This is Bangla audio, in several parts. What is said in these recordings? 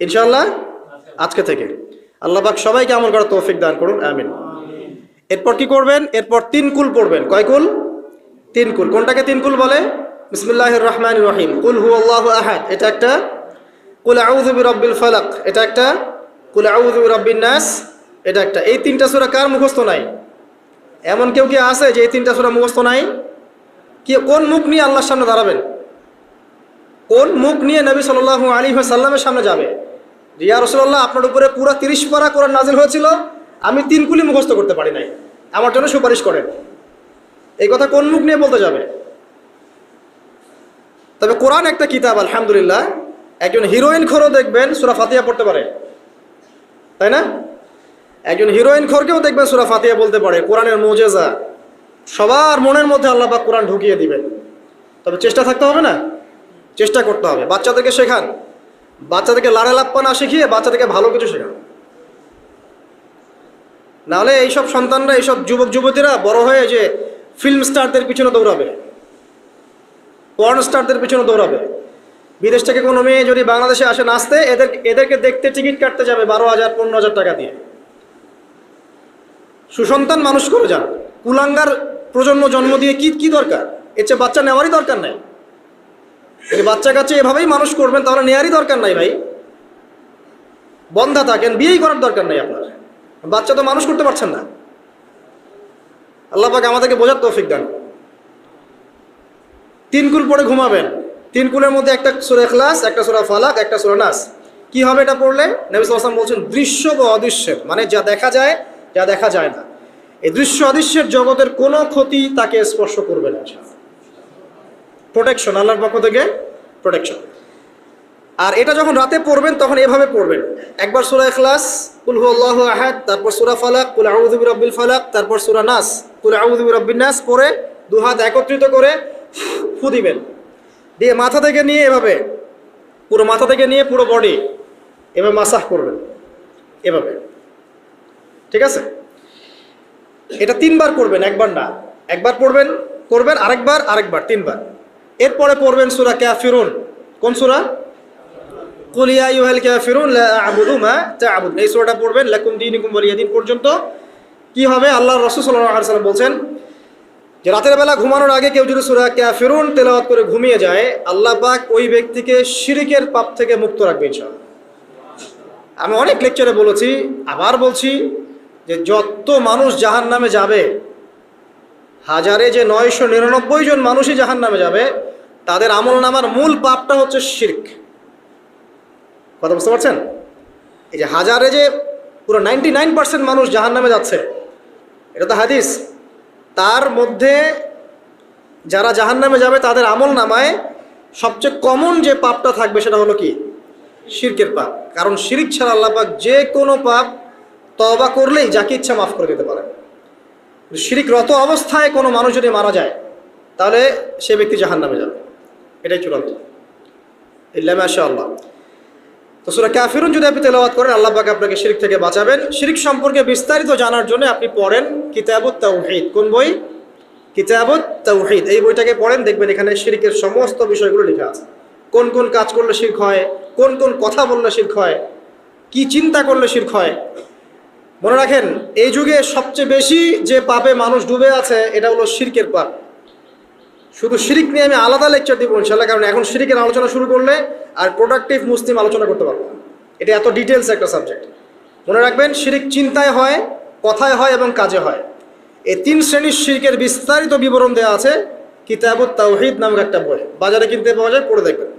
ইনশাআল্লাহ আজকে থেকে। আল্লাহ পাক সবাইকে আমল করার তৌফিক দান করুন, আমিন। এরপর কি করবেন? এরপর 3 কুল পড়বেন। কয় কুল? 3 কুল। কোনটাকে 3 কুল বলে? বিসমিল্লাহির রহমানির রহিম, কুল হুয়াল্লাহু আহাদ এটা একটা, কুল আউযু বিরাব্বিল ফালাক এটা একটা, কুল আউযু বিরাব্বিন নাস এটা একটা। এই 3টা সূরা কার মুখস্থ নাই? এমন কেউ কি আছে যে এই 3টা সূরা মুখস্থ নাই? কি কোন মুখ নিয়ে আল্লাহর সামনে দাঁড়াবেন? কোন মুখ নিয়ে নবী সাল্লাল্লাহু আলাইহি ওয়াসাল্লামের সামনে যাবে? ইয়া রাসূলুল্লাহ, আপনার উপরে পুরো 30 পারা কোরআন নাযিল হয়েছিল, আমি 3 কুলি মুখস্থ করতে পারি নাই, আমার জন্য সুপারিশ করেন। এই কথা কোন মুখ নিয়ে বলতে যাবে? তবে কোরআন একটা কিতাব, আলহামদুলিল্লাহ। একজন হিরোইন খোরও দেখবেন সূরা ফাতিহা পড়তে পারে, তাই না? একজন হিরোইন খোরকেও দেখবেন সূরা ফাতিহা বলতে পারে। কোরআনের মুজিজা, সবার মনের মধ্যে আল্লাহ পাক কোরআন ঢুকিয়ে দিবেন। তবে চেষ্টা থাকতে হবে না? চেষ্টা করতে হবে। বাচ্চাদেরকে শেখান, বাচ্চাদেরকে লাড়ে লাপ্পা না শিখিয়ে বাচ্চাদেরকে ভালো কিছু শেখান। নাহলে এইসব সন্তানরা, এইসব যুবক যুবতীরা বড় হয়ে যে ফিল্ম স্টারদের পিছনে দৌড়াবে, পর্ন স্টারদের পিছনে দৌড়াবে। বিদেশ থেকে কোনো মেয়ে যদি বাংলাদেশে আসে নাচতে, এদেরকে দেখতে টিকিট কাটতে যাবে 12,000 15,000 টাকা দিয়ে। সুসন্তান মানুষ করে যান। কুলাঙ্গার প্রজন্ম জন্ম দিয়ে কি দরকার? এর চেয়ে বাচ্চা নেওয়ারই দরকার নাই। যদি বাচ্চা কাছে এভাবেই মানুষ করবেন তাহলে নেয়ারই দরকার নাই ভাই। বন্ধা থাকেন, বিয়েই করার দরকার নাই আপনার। বাচ্চা তো মানুষ করতে পারছেন না। আল্লাহ পাক আমাদেরকে বোঝার তৌফিক দান। 3 কুল পড়ে ঘুমাবেন। 3 কুলের মধ্যে একটা সূরা ইখলাস, একটা সূরা ফালাক, একটা সূরা নাস। কি হবে এটা পড়লে? নবী সাল্লাল্লাহু আলাইহি ওয়াসাল্লাম বলছেন, দৃশ্য বা অদৃশ্যের, মানে যা দেখা যায় যা দেখা যায় না, এই দৃশ্য অদৃশ্যের জগতের কোনো ক্ষতি তাকে স্পর্শ করবে না। প্রোটেকশন, আল্লাহর পক্ষ থেকে প্রোটেকশন। আর এটা যখন রাতে পড়বেন তখন এভাবে পড়বেন। একবার সূরা ইখলাস, কুল হুয়াল্লাহু আহাদ, তারপর সূরা ফালাক, কুল আউযু বিরাব্বিল ফালাক, তারপর সূরা নাস, কুল আউযু বিরাব্বিন নাস পড়ে 2 হাত একত্রিত করে ফু দিবেন। দিয়ে মাথা থেকে নিয়ে এভাবে, পুরো মাথা থেকে নিয়ে পুরো বডি এভাবে মাসাজ করবেন, এভাবে। ঠিক আছে? এটা 3 বার করবেন, একবার না। একবার পড়বেন, করবেন, আরেকবার 3 বার। এরপরে পড়বেন সূরা কাফিরুন। কোন সূরা? কুল ইয়া আইয়ুহাল কাফিরুন লা আ'বুদু মা তা'বুদুন। এই সূরাটা পড়বেন লাকুম দীনুকুম ওয়ালিয়া দীন পর্যন্ত। কি হবে? আল্লাহর রাসূল সাল্লাল্লাহু আলাইহি ওয়াসাল্লাম বলছেন যে রাতের বেলা ঘুমানোর আগে কেউ যদি সূরা কাফিরুন তেলাওয়াত করে ঘুমিয়ে যায়, আল্লাহ পাক ওই ব্যক্তিকে শিরকের পাপ থেকে মুক্ত রাখবে ইনশাআল্লাহ। আমি অনেক লেকচারে বলেছি, আবার বলছি যে যত মানুষ জাহান্নামে যাবে, হাজারে যে 999 জন মানুষই জাহান্নামে যাবে, তাদের আমলনামার মূল পাপটা হচ্ছে শিরক। কথা বুঝতে পারছেন? এই যে হাজারে যে পুরো 99% মানুষ জাহান্নামে যাচ্ছে, এটা তো হাদিস। তার মধ্যে যারা জাহান্নামে যাবে তাদের আমলনামায় সবচেয়ে কমন যে পাপটা থাকবে সেটা হলো কি? শিরকের পাপ। কারণ শিরক ছাড়া আল্লাহ পাক যে কোনো পাপ তওবা করলেই যাকে ইচ্ছা মাফ করে দিতে পারে। শিরকরত অবস্থায় কোনো মানুষ যদি মারা যায় তাহলে সে ব্যক্তি জাহান্নামে যাবে, এটাই চূড়ান্ত। ইল্লা মাশাআল্লাহ। তো সূরা কাফিরুন যদি আপনি তেলাওয়াত করেন, আল্লাহ পাক আপনাকে শিরক থেকে বাঁচাবেন। শিরক সম্পর্কে বিস্তারিত জানার জন্য আপনি পড়েন কিতাবুত তাওহীদ। কোন বই? কিতাবুত তাওহীদ। এই বইটাকে পড়েন, দেখবেন এখানে শিরকের সমস্ত বিষয়গুলো লেখা আছে। কোন কোন কাজ করলে শিরক হয়, কোন কোন কথা বললে শিরক হয়, কি চিন্তা করলে শিরক হয়। মনে রাখেন, এই যুগে সবচেয়ে বেশি যে পাপে মানুষ ডুবে আছে এটা হলো শিরকের পাপ। শুধু শিরক নিয়ে আমি আলাদা লেকচার দিব ইনশাআল্লাহ, কারণ এখন শিরকের আলোচনা শুরু করলে আর প্রোডাক্টিভ মুসলিম আলোচনা করতে পারবো না। এটা এত ডিটেলস একটা সাবজেক্ট। মনে রাখবেন, শিরক চিন্তায় হয়, কথায় হয় এবং কাজে হয়। এই 3 শ্রেণীর শিরকের বিস্তারিত বিবরণ দেওয়া আছে কিতাবুত তাওহীদ নামক একটা বই, বাজারে কিনতে পাওয়া যায়, পড়ে দেখবেন।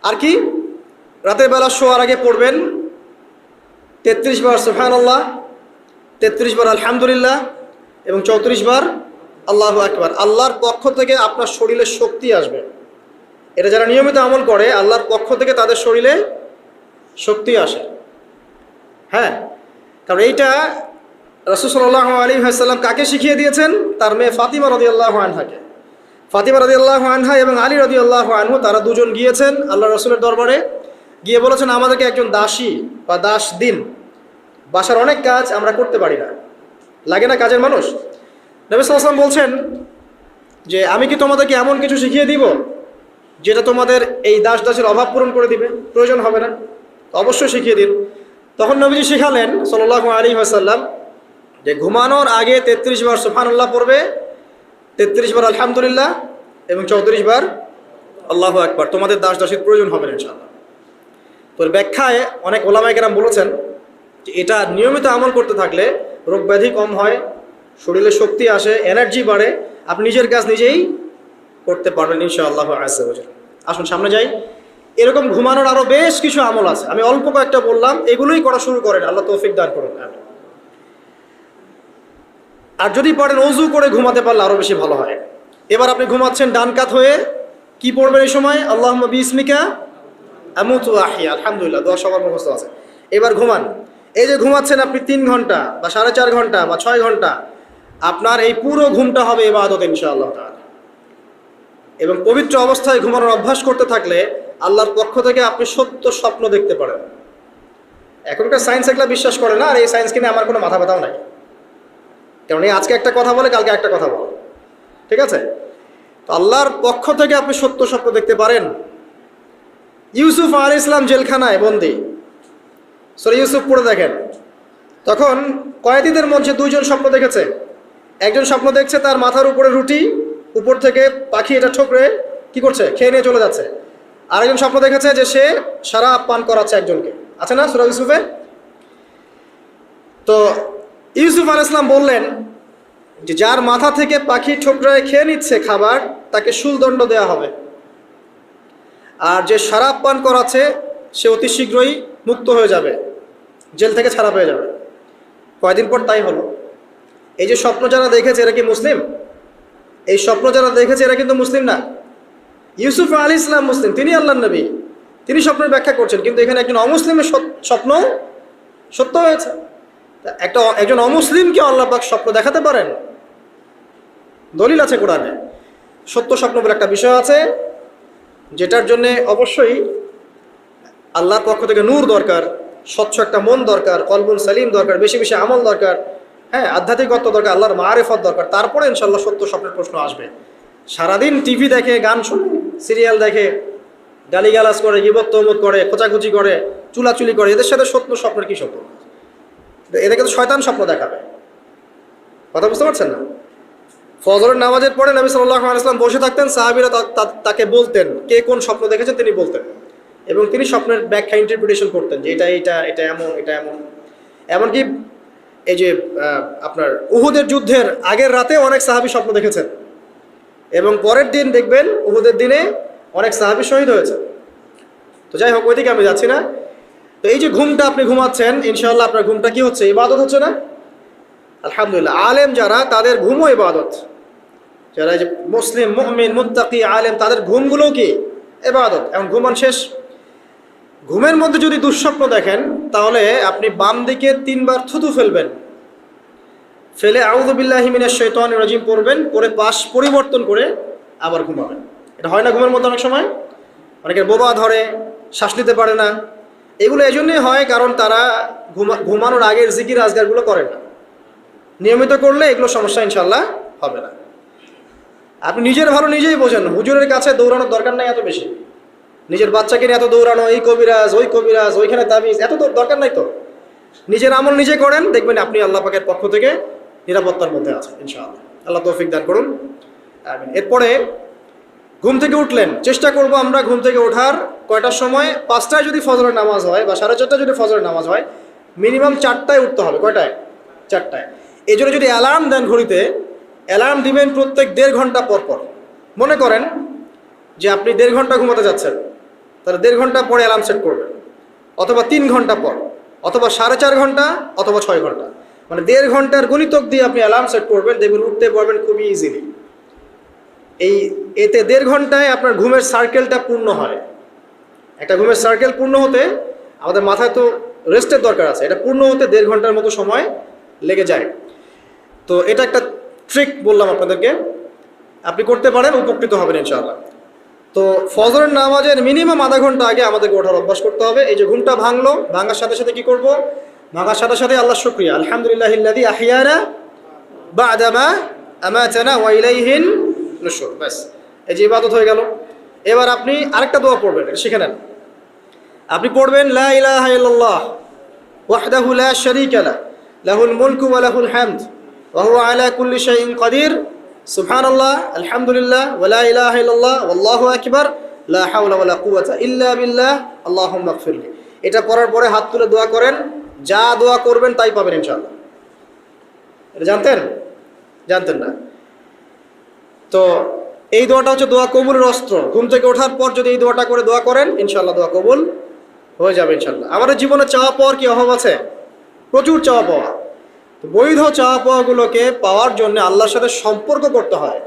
আর কি? রাতের বেলা শোয়ার আগে পড়বেন 33 বার সুবহানাল্লাহ, 33 বার আলহামদুলিল্লাহ এবং 34 বার আল্লাহু আকবার। আল্লাহর পক্ষ থেকে আপনার শরীরে শক্তি আসবে। এটা যারা নিয়মিত আমল করে, আল্লাহর পক্ষ থেকে তাদের শরীরে শক্তি আসে। হ্যাঁ, কারণ এইটা রাসূল সাল্লাল্লাহু আলাইহি ওয়াসাল্লাম কাকে শিখিয়ে দিয়েছেন? তার মেয়ে ফাতিমা রাদিয়াল্লাহু আনহাকে। ফাতিমা রাদিয়াল্লাহু আনহা এবং আলী রাদিয়াল্লাহু আনহু, তারা দুজন গিয়েছেন আল্লাহ রাসূলের দরবারে, গিয়ে বলেছেন আমাদেরকে একজন দাসী বা দাস দিন। বাসার অনেক কাজ আমরা করতে পারি না, লাগে না কাজের মানুষ। নবী সাল্লাল্লাহু আলাইহি ওয়াসাল্লাম বলছেন যে আমি কি তোমাদেরকে এমন কিছু শিখিয়ে দিব যেটা তোমাদের এই দাস দাসের অভাব পূরণ করে দিবে, প্রয়োজন হবে না, অবশ্যই শিখিয়ে দিন। তখন নবীজি শিখালেন সাল্লাল্লাহু আলাইহি ওয়াসাল্লাম যে ঘুমানোর আগে 33 বার সুবহানাল্লাহ পড়বে, 33 বার আলহামদুলিল্লাহ এবং 34 বার আল্লাহু আকবার। তোমাদের দাস দাসীর প্রয়োজন হবে না ইনশাআল্লাহ। তো ব্যাখ্যায় অনেক ওলামায়ে কেরাম বলেছেন যে এটা নিয়মিত আমল করতে থাকলে রোগ ব্যাধি কম হয়, শরীরে শক্তি আসে, এনার্জি বাড়ে, আপনি নিজের কাজ নিজেই করতে পারবেন ইনশাআল্লাহ আযজা ওয়া জাল। আসুন সামনে যাই। এরকম ঘুমানোর আরও বেশ কিছু আমল আছে, আমি অল্প কয়েকটা বললাম, এগুলোই করা শুরু করেন, আল্লাহ তৌফিক দান করুন। আর যদি পারেন ওযু করে ঘুমাতে পারলে আরও বেশি ভালো হয়। এবার আপনি ঘুমাচ্ছেন ডান কাত হয়ে, কি পড়বেন এই সময়? আল্লাহুম্মা বিসমিকা আমুতু ওয়া আহইয়া, আলহামদুলিল্লাহ, দোয়া সবার মুখস্থ আছে। এবার ঘুমান। এই যে ঘুমাচ্ছেন আপনি 3 ঘন্টা বা 4.5 ঘন্টা বা 6 ঘন্টা, আপনার এই পুরো ঘুমটা হবে ইবাদত ইনশাআল্লাহ তাআলা। এবং পবিত্র অবস্থায় ঘুমানোর অভ্যাস করতে থাকলে আল্লাহর পক্ষ থেকে আপনি সত্য স্বপ্ন দেখতে পারেন। এখনকার সায়েন্স এগুলা বিশ্বাস করে না, আর এই সায়েন্স কিনে আমার কোনো মাথা ব্যথাও নাই, কারণ এই আজকে একটা কথা বলে কালকে একটা কথা বলে, ঠিক আছে? তো আল্লাহর পক্ষ থেকে আপনি সত্য স্বপ্ন দেখতে পারেন। ইউসুফ আলাইহিস সালাম জেলখানায় বন্দী, সূরা ইউসুফ পড়ে দেখেন। তখন কয়েদিদের মধ্যে 2 জন স্বপ্ন দেখেছে। একজন স্বপ্ন দেখছে তার মাথার উপরে রুটি, উপর থেকে পাখি এটা ঠোকরে কি করছে, খেয়ে নিয়ে চলে যাচ্ছে। আরেকজন স্বপ্ন দেখেছে যে সে শরাব পান করাচ্ছে একজনকে, আছে না সূরা ইউসুফে? তো ইউসুফ আলাইহিস সালাম বললেন যে যার মাথা থেকে পাখি ঠোকরায় খেয়ে নিচ্ছে খাবার, তাকে শুলদণ্ড দেওয়া হবে, আর যে শরাব পান করাচ্ছে সে অতি শীঘ্রই মুক্ত হয়ে যাবে, জেল থেকে ছাড়া পেয়ে যাবে। কয়দিন পর তাই হলো। এই যে স্বপ্ন যারা দেখেছে এরা কি মুসলিম? এই স্বপ্ন যারা দেখেছে এরা কিন্তু মুসলিম না। ইউসুফ আলাইহিস সালাম মুসলিম, তিনি আল্লাহর নবী, তিনি স্বপ্নের ব্যাখ্যা করছেন, কিন্তু এখানে একজন অমুসলিমের স্বপ্ন সত্য হয়েছে। একজন অমুসলিমকে আল্লাহ পাক স্বপ্ন দেখাতে পারেন, দলিল আছে কোরআনে। সত্য স্বপ্ন বলে একটা বিষয় আছে, যেটার জন্যে অবশ্যই আল্লাহর পক্ষ থেকে নূর দরকার, স্বচ্ছ একটা মন দরকার, কলবুন সালিম দরকার, বেশি বেশি আমল দরকার, হ্যাঁ, আধ্যাত্মিকত্ব দরকার, আল্লাহর মারিফত দরকার, তারপরে ইনশাআল্লাহ সত্য স্বপ্নের প্রশ্ন আসবে। সারাদিন টিভি দেখে, গান শুনে, সিরিয়াল দেখে, গালিগালাজ করে, গীবত তহমত করে, খোঁচাখুচি করে, চুলাচুলি করে, এদের সাথে সত্য স্বপ্নের কি সম্পর্ক? এদেরকে তো শয়তান স্বপ্ন দেখাবে। কথা বুঝতে পারছেন না? ফজরের নামাজের পরে নবী সাল্লাল্লাহু আলাইহি ওয়াসাল্লাম বসে থাকতেন, সাহাবীরা তাকে বলতেন কে কোন স্বপ্ন দেখেছেন, তিনি বলতেন, এবং তিনি স্বপ্নের ব্যাখ্যা ইন্টারপ্রিটেশন করতেন যে এটা এমন, এটা এমন। এমনকি এই যে আপনার উহুদের যুদ্ধের আগের রাতে অনেক সাহাবী স্বপ্ন দেখেছেন, এবং পরের দিন দেখবেন উহুদের দিনে অনেক সাহাবী শহীদ হয়েছে। তো যাই হোক, ওইদিকে আমি যাচ্ছি না। তো এই যে ঘুমটা আপনি ঘুমাচ্ছেন, ইনশাআল্লাহ আপনার ঘুমটা কি হচ্ছে? ইবাদত হচ্ছে না? আলহামদুলিল্লাহ। আলেম যারা, তাদের ঘুমও ইবাদত। যারা এই যে মুসলিম, মুমিন, মুত্তাকি, আলেম, তাদের ঘুমগুলোও কি ইবাদত। এখন ঘুমান শেষ, ঘুমের মধ্যে যদি দুঃস্বপ্ন দেখেন, তাহলে আপনি বাম দিকে 3 বার থুতু ফেলবেন, ফেলে আউযু বিল্লাহি মিনাশ শাইতানির রাজিম পড়বেন, পরে পাশ পরিবর্তন করে আবার ঘুমাবেন। এটা হয় না ঘুমের মধ্যে অনেক সময়? অনেকের বোবা ধরে, শ্বাস নিতে পারে না। এগুলো এই জন্যই হয় কারণ তারা ঘুমানোর আগের জিকির আজগারগুলো করে না। নিয়মিত করলে এগুলো সমস্যা ইনশাল্লাহ হবে না। আপনি নিজের ভালো নিজেই বোঝেন, হুজুরের কাছে দৌড়ানোর দরকার নাই এত বেশি। নিজের বাচ্চাকে নিয়ে এত দৌড়ানো, এই কবিরাজ, ওই কবিরাজ, ওইখানে তাবিজ, এত দরকার নাই তো। নিজের আমল নিজে করেন, দেখবেন আপনি আল্লাহ পাকের পক্ষ থেকে নিরাপত্তার মধ্যে আছেন ইনশাআল্লাহ। আল্লাহ তৌফিক দান করুন, আমিন। এরপরে ঘুম থেকে উঠলেন, চেষ্টা করব আমরা ঘুম থেকে ওঠার কয়টার সময়? 5টায় যদি ফজরের নামাজ হয় বা 4:30 যদি ফজরের নামাজ হয়, মিনিমাম 4টায় উঠতে হবে। কয়টায়? 4টায়। এই জন্য যদি অ্যালার্ম দেন ঘড়িতে, অ্যালার্ম দিবেন প্রত্যেক 1.5 ঘন্টা পর পর। মনে করেন যে আপনি 1.5 ঘন্টা ঘুমাতে যাচ্ছেন, তাহলে 1.5 ঘন্টা পরে অ্যালার্ম সেট করবেন, অথবা 3 ঘন্টা পর, অথবা 4.5 ঘন্টা, অথবা 6 ঘন্টা, মানে 1.5 ঘন্টার গণিতক দিয়ে আপনি অ্যালার্ম সেট করবেন, দেখবেন উঠতে পারবেন খুবই ইজিলি। এতে 1.5 ঘন্টায় আপনার ঘুমের সার্কেলটা পূর্ণ হয়। একটা ঘুমের সার্কেল পূর্ণ হতে আমাদের মাথায় তো রেস্টের দরকার আছে, এটা পূর্ণ হতে 1.5 ঘন্টার মতো সময় লেগে যায়। তো এটা একটা ট্রিক বললাম আপনাদেরকে, আপনি করতে পারেন, উপকৃত হবেন ইনশাআল্লাহ। তো ফজরের নামাজের মিনিমাম আধা ঘন্টা আগে আমাদেরকে ওঠার অভ্যাস করতে হবে। এই যে ঘুমটা ভাঙলো, ভাঙার সাথে সাথে কি করব? ভাঙার সাথে সাথে আল্লাহ শুকরিয়া, আলহামদুলিল্লাহিল্লাযী আহইয়ানা বা'দা মা আমাতানা ওয়া ইলাইহিন নুশুর। ব্যাস, এই যে ইবাদত হয়ে গেল। এবার আপনি আরেকটা দোয়া পড়বেন, এটা শিখে নেন। আপনি পড়বেন লা ইলাহা ইল্লাল্লাহ ওয়াহদাহু লা শারীকা লাহু লাহুল মুলকু ওয়া লাহুল হামদ ওয়া হুয়া আলা কুল্লি শাইইন কাদির সুবহানাল্লাহ আলহামদুলিল্লাহ ওয়া লা ইলাহা ইল্লাল্লাহ ওয়াল্লাহু আকবার লা হাওলা ওয়া লা কুওয়াতা ইল্লা বিল্লাহ আল্লাহুম্মা ইগফিরলি। এটা পড়ার পরে হাত তুলে দোয়া করেন, যা দোয়া করবেন তাই পাবেন ইনশাআল্লাহ। এটা জানতেন? জানতেন না? তো এই দোয়াটা হচ্ছে দোয়া কবুলের অস্ত্র। ঘুম থেকে ওঠার পর যদি এই দোয়াটা করে দোয়া করেন ইনশাআল্লাহ দোয়া কবুল হয়ে যাবে ইনশাআল্লাহ। আমাদের জীবনে চাওয়া পাওয়ার কি অভাব আছে? প্রচুর চাওয়া পাওয়া। তো বৈধ চাওয়া পাওয়াগুলোকে পাওয়ার জন্য আল্লাহর সাথে সম্পর্ক করতে হয়,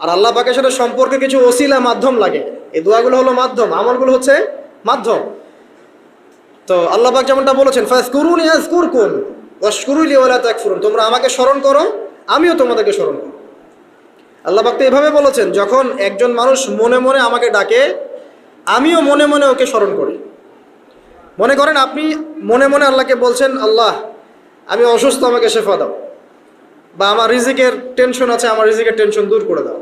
আর আল্লাহ পাকের সাথে সম্পর্কে কিছু ওসিলা মাধ্যম লাগে। এই দোয়াগুলো হলো মাধ্যম, আমলগুলো হচ্ছে মাধ্যম। তো আল্লাহ পাক যেমনটা বলেছেন ফাজকুরুনি আযকুরকুম ওয়াশকুরুলি ওয়া লা তাকফুরুন, তোমরা আমাকে স্মরণ করো আমিও তোমাদেরকে স্মরণ করব। আল্লাহ পাক তো এভাবে বলেছেন, যখন একজন মানুষ মনে মনে আমাকে ডাকে আমিও মনে মনে ওকে স্মরণ করি। মনে করেন আপনি মনে মনে আল্লাহকে বলছেন, আল্লাহ আমি অসুস্থ, আমাকে শেফা দাও, বা আমার রিজিকের টেনশন আছে, আমার রিজিকের টেনশন দূর করে দাও,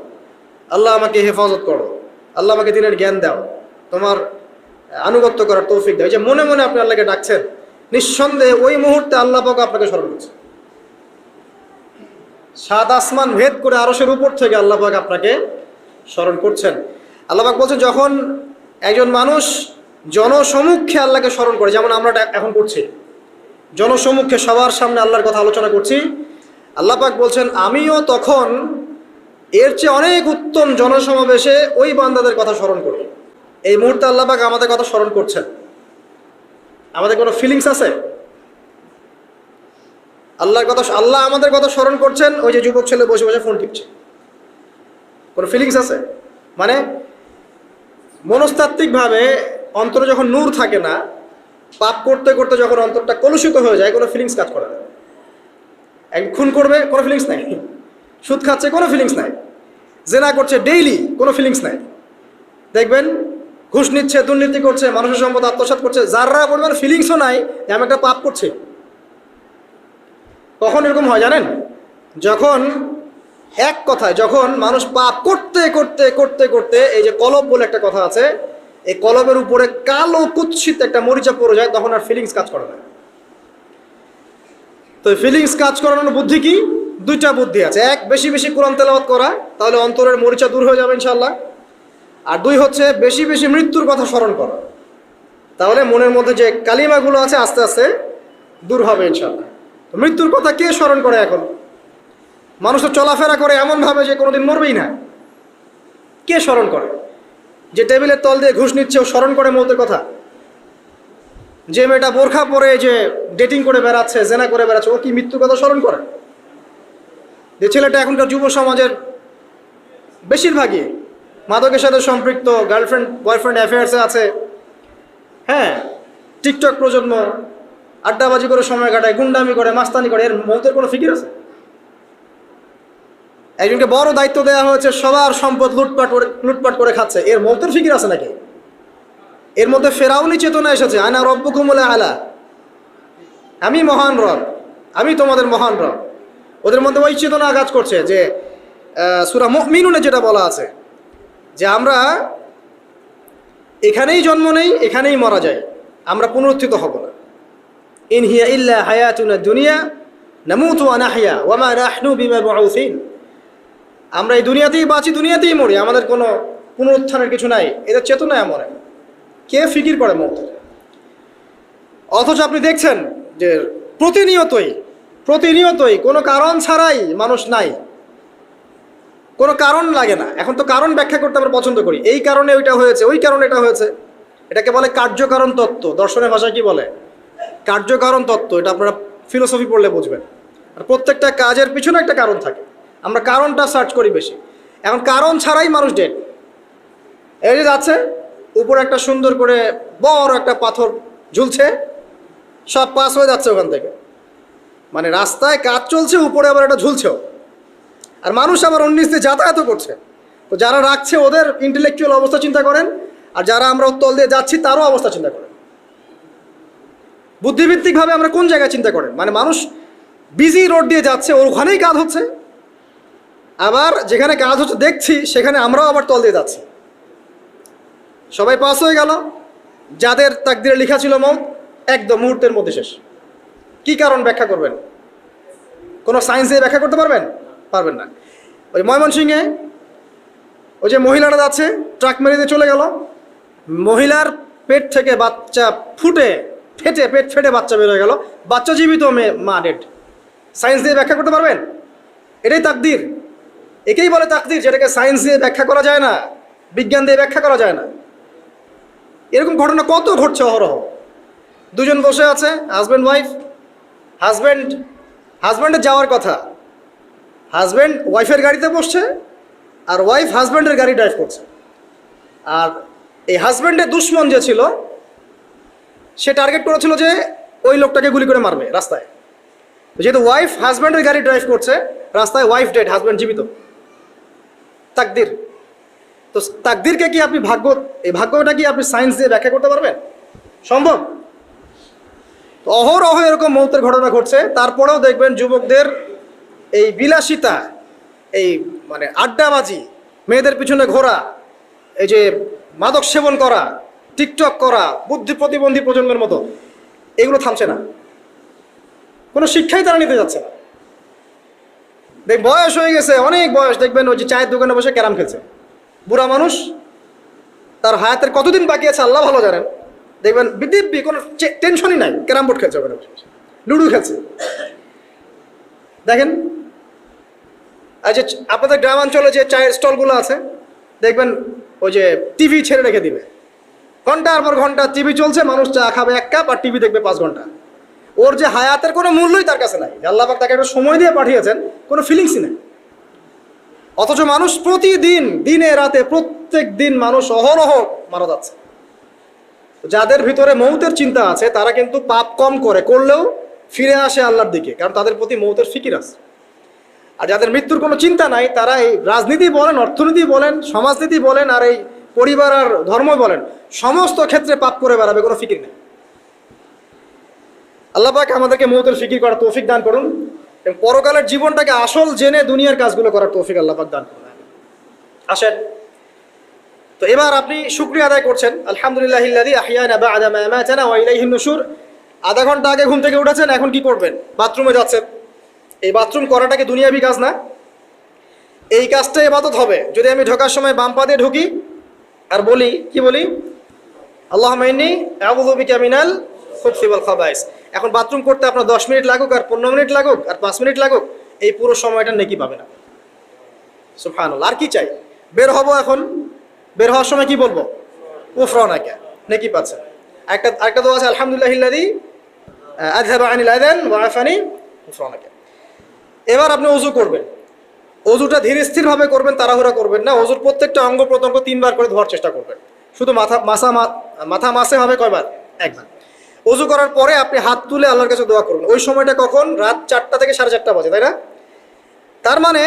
আল্লাহ আমাকে হেফাজত করো, আল্লাহ আমাকে দিনের জ্ঞান দাও, তোমার আনুগত্য করার তৌফিক দাও। এই যে মনে মনে আপনি আল্লাহকে ডাকছেন, নিঃসন্দেহে ওই মুহূর্তে আল্লাহ পাক আপনাকে স্মরণ করছে। সাত আসমান ভেদ করে আরশের উপর থেকে আল্লাহ পাক আপনাকে স্মরণ করছেন। আল্লাহ পাক বলছেন, যখন একজন মানুষ জনসমুখে আল্লাহকে স্মরণ করে, যেমন আমরা এখন করছি, জনসমুখে সবার সামনে আল্লাহর কথা আলোচনা করছি, আল্লাহ পাক বলছেন আমিও তখন এর চেয়ে অনেক উত্তম জনসমাবেশে ওই বান্দাদের কথা স্মরণ করি। এই মুহূর্তে আল্লাহ পাক আমাদের কথা স্মরণ করছেন। আমাদের কোনো ফিলিংস আছে? আল্লাহ আমাদের কথা স্মরণ করছেন, ওই যে যুবক ছেলে বসে বসে ফোন টিপছে, কোনো ফিলিংস আছে? মানে মনস্তাত্ত্বিকভাবে অন্তরে যখন নূর থাকে না, পাপ করতে করতে যখন অন্তরটা কলুষিত হয়ে যায়, কোনো ফিলিংস কাজ করে না। এক খুন করবে, কোনো ফিলিংস নাই। সুদ খাচ্ছে, কোনো ফিলিংস নাই। জেনা করছে ডেইলি, কোনো ফিলিংস নাই। দেখবেন ঘুষ নিচ্ছে, দুর্নীতি করছে, মানুষের সম্পদ আত্মসাৎ করছে, যারা পরিমাণ ফিলিংসও নাই যে আমি একটা পাপ করছি। কখন এরকম হয় জানেন? যখন এক কথায় যখন মানুষ পাপ করতে করতে করতে করতে, এই যে কলব বলে একটা কথা আছে, এই কলবের উপরে কালো কুৎসিত একটা মরিচা পড়ে যায়, তখন আর ফিলিংস কাজ করে না। তো ফিলিংস কাজ করানোর বুদ্ধি কি? দুইটা বুদ্ধি আছে। এক, বেশি বেশি কোরআন তেলাওয়াত করা, তাহলে অন্তরের মরিচা দূর হয়ে যাবে ইনশাল্লাহ। আর দুই হচ্ছে বেশি বেশি মৃত্যুর কথা স্মরণ করা, তাহলে মনের মধ্যে যে কালিমাগুলো আছে আস্তে আস্তে দূর হবে ইনশাল্লাহ। তো মৃত্যুর কথা কে স্মরণ করে? এখন মানুষ তো চলাফেরা করে এমনভাবে যে কোনোদিন মরবেই না। কে স্মরণ করে? যে টেবিলের তল দিয়ে ঘুষ নিচ্ছে ও স্মরণ করে মৌতের কথা? যে মেয়েটা বোরখা পরে যে ডেটিং করে বেড়াচ্ছে, জেনা করে বেড়াচ্ছে, ও কি মৃত্যুর কথা স্মরণ করে? যে ছেলেটা এখনকার যুব সমাজের বেশিরভাগই মাদকের সাথে সম্পৃক্ত, গার্লফ্রেন্ড বয়ফ্রেন্ড অ্যাফেয়ার্সে আছে, হ্যাঁ, টিকটক প্রজন্ম, আড্ডাবাজি করে সময় কাটায়, গুন্ডামি করে, মাস্তানি করে, এর মৌতের কোনো ফিকির আছে? একজনকে বড় দায়িত্ব দেওয়া হয়েছে, সবার সম্পদ লুটপাট করে খাচ্ছে, এর মৌতের ফিকির আছে নাকি? এর মধ্যে ফেরাউনি চেতনা এসেছে, আনা রব্বুকুমুল আলা, আমি মহান রব, আমি তোমাদের মহান রব। ওদের মধ্যে ওই চেতনা কাজ করছে যে সূরা মুমিনুনে যেটা বলা আছে যে আমরা এখানেই জন্ম নেই, এখানেই মারা যায়, আমরা পুনরুত্থিত হব না। ইন হিয়া ইল্লা হায়াতুনা দুনিয়া নামুতু ওয়া নাহইয়া ওয়া মা নাহনু বিমাবউসিন, আমরা এই দুনিয়াতেই বাঁচি, দুনিয়াতেই মরি, আমাদের কোনো পুনরুত্থানের কিছু নাই। এদের চেতনা এমন। কে ফিকির করে মৌতের? অথচ আপনি দেখছেন যে প্রতিনিয়তই কোনো কারণ ছাড়াই মানুষ নাই, কোনো কারণ লাগে না। এখন তো কারণ ব্যাখ্যা করতে আমরা পছন্দ করি, এই কারণে ওইটা হয়েছে, ওই কারণে এটা হয়েছে। এটাকে বলে কার্যকারণ তত্ত্ব, দর্শনের ভাষায় কি বলে? কার্যকারণ তত্ত্ব। এটা আপনারা ফিলোসফি পড়লে বুঝবেন। আর প্রত্যেকটা কাজের পিছনে একটা কারণ থাকে, আমরা কারণটা সার্চ করি বেশি। এখন কারণ ছাড়াই মানুষ ডেড। এই যে যাচ্ছে, উপরে একটা সুন্দর করে বড় একটা পাথর ঝুলছে, সব পাস হয়ে যাচ্ছে ওখান থেকে। মানে রাস্তায় কাজ চলছে, উপরে আবার একটা ঝুলছেও, আর মানুষ আবার অন্যিস দিয়ে যাতায়াত করছে। তো যারা রাখছে ওদের ইন্টেলেকচুয়াল অবস্থা চিন্তা করেন, আর যারা আমরা তল দিয়ে যাচ্ছি তারও অবস্থা চিন্তা করেন। বুদ্ধিভিত্তিকভাবে আমরা কোন জায়গায় চিন্তা করেন? মানে মানুষ বিজি রোড দিয়ে যাচ্ছে, ওখানেই কাজ হচ্ছে, আবার যেখানে কাজ হচ্ছে দেখছি সেখানে আমরাও আবার তল দিয়ে যাচ্ছি। সবাই পাস হয়ে গেল, যাদের তাকদিরে লেখা ছিল মৌত একদম মুহূর্তের মধ্যে শেষ। কি কারণ ব্যাখ্যা করবেন? কোনো সায়েন্স দিয়ে ব্যাখ্যা করতে পারবেন? পারবেন না। ওই ময়মনসিংহে ওই যে মহিলারা যাচ্ছে, ট্রাক মেরে দিয়ে চলে গেল, মহিলার পেট থেকে বাচ্চা ফেটে পেট ফেটে বাচ্চা বের হয়ে গেল, বাচ্চা জীবিত, মা ডেড। সায়েন্স দিয়ে ব্যাখ্যা করতে পারবেন? এটাই তাকদির। একেই বলে তাকদির, যেটাকে সায়েন্স দিয়ে ব্যাখ্যা করা যায় না, বিজ্ঞান দিয়ে ব্যাখ্যা করা যায় না। এরকম ঘটনা কত ঘটছে অহরহ। দুজন বসে আছে, হাজব্যান্ড ওয়াইফ, হাজব্যান্ডের যাওয়ার কথা, হাজব্যান্ড ওয়াইফের গাড়িতে বসছে আর ওয়াইফ হাজব্যান্ডের গাড়ি ড্রাইভ করছে। আর এই হাজব্যান্ডের দুশ্মন যে ছিল সে টার্গেট করেছিল যে ওই লোকটাকে গুলি করে মারবে রাস্তায়। যেহেতু ওয়াইফ হাজব্যান্ডের গাড়ি ড্রাইভ করছে রাস্তায়, ওয়াইফ ডেড, হাজব্যান্ড জীবিত। তাকদির। তো তাকদিরকে কি আপনি এই ভাগ্যটা কি আপনি সায়েন্স দিয়ে ব্যাখ্যা করতে পারবেন? সম্ভব? তো অহরহ এরকম মৌতের ঘটনা ঘটছে। তারপরেও দেখবেন যুবকদের এই বিলাসিতা, এই মানে আড্ডাবাজি, মেয়েদের পিছনে ঘোরা, এই যে মাদক সেবন করা, টিকটক করা, বুদ্ধি প্রতিবন্ধী প্রজন্মের মতো, এগুলো থামছে না। কোনো শিক্ষাই তারা নিতে যাচ্ছে না। বয়স হয়ে গেছে, অনেক বয়স, দেখবেন ওই যে চায়ের দোকানে বসে ক্যারাম খেলছে। বুড়া মানুষ, তার হায়াতের কতদিন বাকি আছে আল্লাহ ভালো জানেন। দেখবেন দিব্যি, কোনো টেনশনই নাই, ক্যারাম বোর্ড খেলছে, ওখানে লুডু খেলছে। দেখেন আর যে আপনাদের গ্রামাঞ্চলে যে চায়ের স্টলগুলো আছে, দেখবেন ওই যে টিভি ছেড়ে রেখে দিবে, ঘন্টার পর ঘন্টা টিভি চলছে, মানুষ চা খাবে 1 কাপ আর টিভি দেখবে 5 ঘন্টা। ওর যে হায়াতের কোনো মূল্যই তার কাছে নাই। আল্লাহ পাক তাকে একটা সময় দিয়ে পাঠিয়েছেন, কোনো ফিলিংসই নেই। অথচ মানুষ প্রতিদিন, দিনে রাতে, প্রত্যেক দিন মানুষ অহরহ মারা যাচ্ছে। যাদের ভিতরে মৌতের চিন্তা আছে তারা কিন্তু পাপ কম করলেও ফিরে আসে আল্লাহর দিকে, কারণ তাদের প্রতি মৌতের ফিকির আছে। আর যাদের মৃত্যুর কোনো চিন্তা নাই, তারা এই রাজনীতি বলেন, অর্থনীতি বলেন, সমাজনীতি বলেন, আর এই পরিবার আর ধর্ম বলেন, সমস্ত ক্ষেত্রে পাপ করে বেড়াবে, কোনো ফিকির নেই। আল্লাহ পাক আমাদেরকে মৌতের ফিকির করার তৌফিক দান করুন এবং পরকালের জীবনটাকে আসল জেনে দুনিয়ার কাজগুলো করার তৌফিক আল্লাহ পাক দান করুন। আসেন, তো এবার আপনি শুকরিয়া আদায় করছেন, আলহামদুলিল্লাহিল্লাযী আহইয়ানা বা'দা মা আমাতানা ওয়া ইলাইহিন নুশুর। আধা ঘন্টা আগে ঘুম থেকে উঠেছেন, এখন কি করবেন? বাথরুমে যাচ্ছেন। এই বাথরুম করাটা কি দুনিয়াবি কাজ না? এই কাজটা ইবাদত হবে যদি আমি ঢোকার সময় বাম পা দিয়ে ঢুকি আর বলি, কি বলি? আল্লাহুম্মা ইন্নী আউযু বিকা মিনাল খুবসি ওয়াল খাবাইস। এখন বাথরুম করতে আপনার 10 মিনিট লাগুক আর 15 মিনিট লাগুক আর 5 মিনিট লাগুক, এই পুরো সময়টা নেকি পাবে না। সুবহানাল্লাহ। আর কি চাই? বের হব, এখন বের হওয়ার সময় কি বলবো? গুফরানাকা, নেকি পাচ্ছে। একটা দোয়া আছে, আলহামদুলিল্লাহিল্লাযী আযহাবা আনিল আযান ওয়া আফানি গুফরানাকা। এবার আপনি ওযু করবেন। ওযুটা ধীর স্থিরভাবে করবেন, তাড়াহুড়া করবেন না। ওযুর প্রত্যেকটা অঙ্গ প্রত্যঙ্গ 3 বার করে ধোয়ার চেষ্টা করবেন। শুধু মাথা মাসে হবে কয়বার? 1 বার। ওযু করার পরে আপনি হাত তুলে আল্লাহর কাছে দোয়া করবেন। ওই সময়টা কখন? রাত 4টা থেকে 4:30 বাজে, তাই না? তার মানে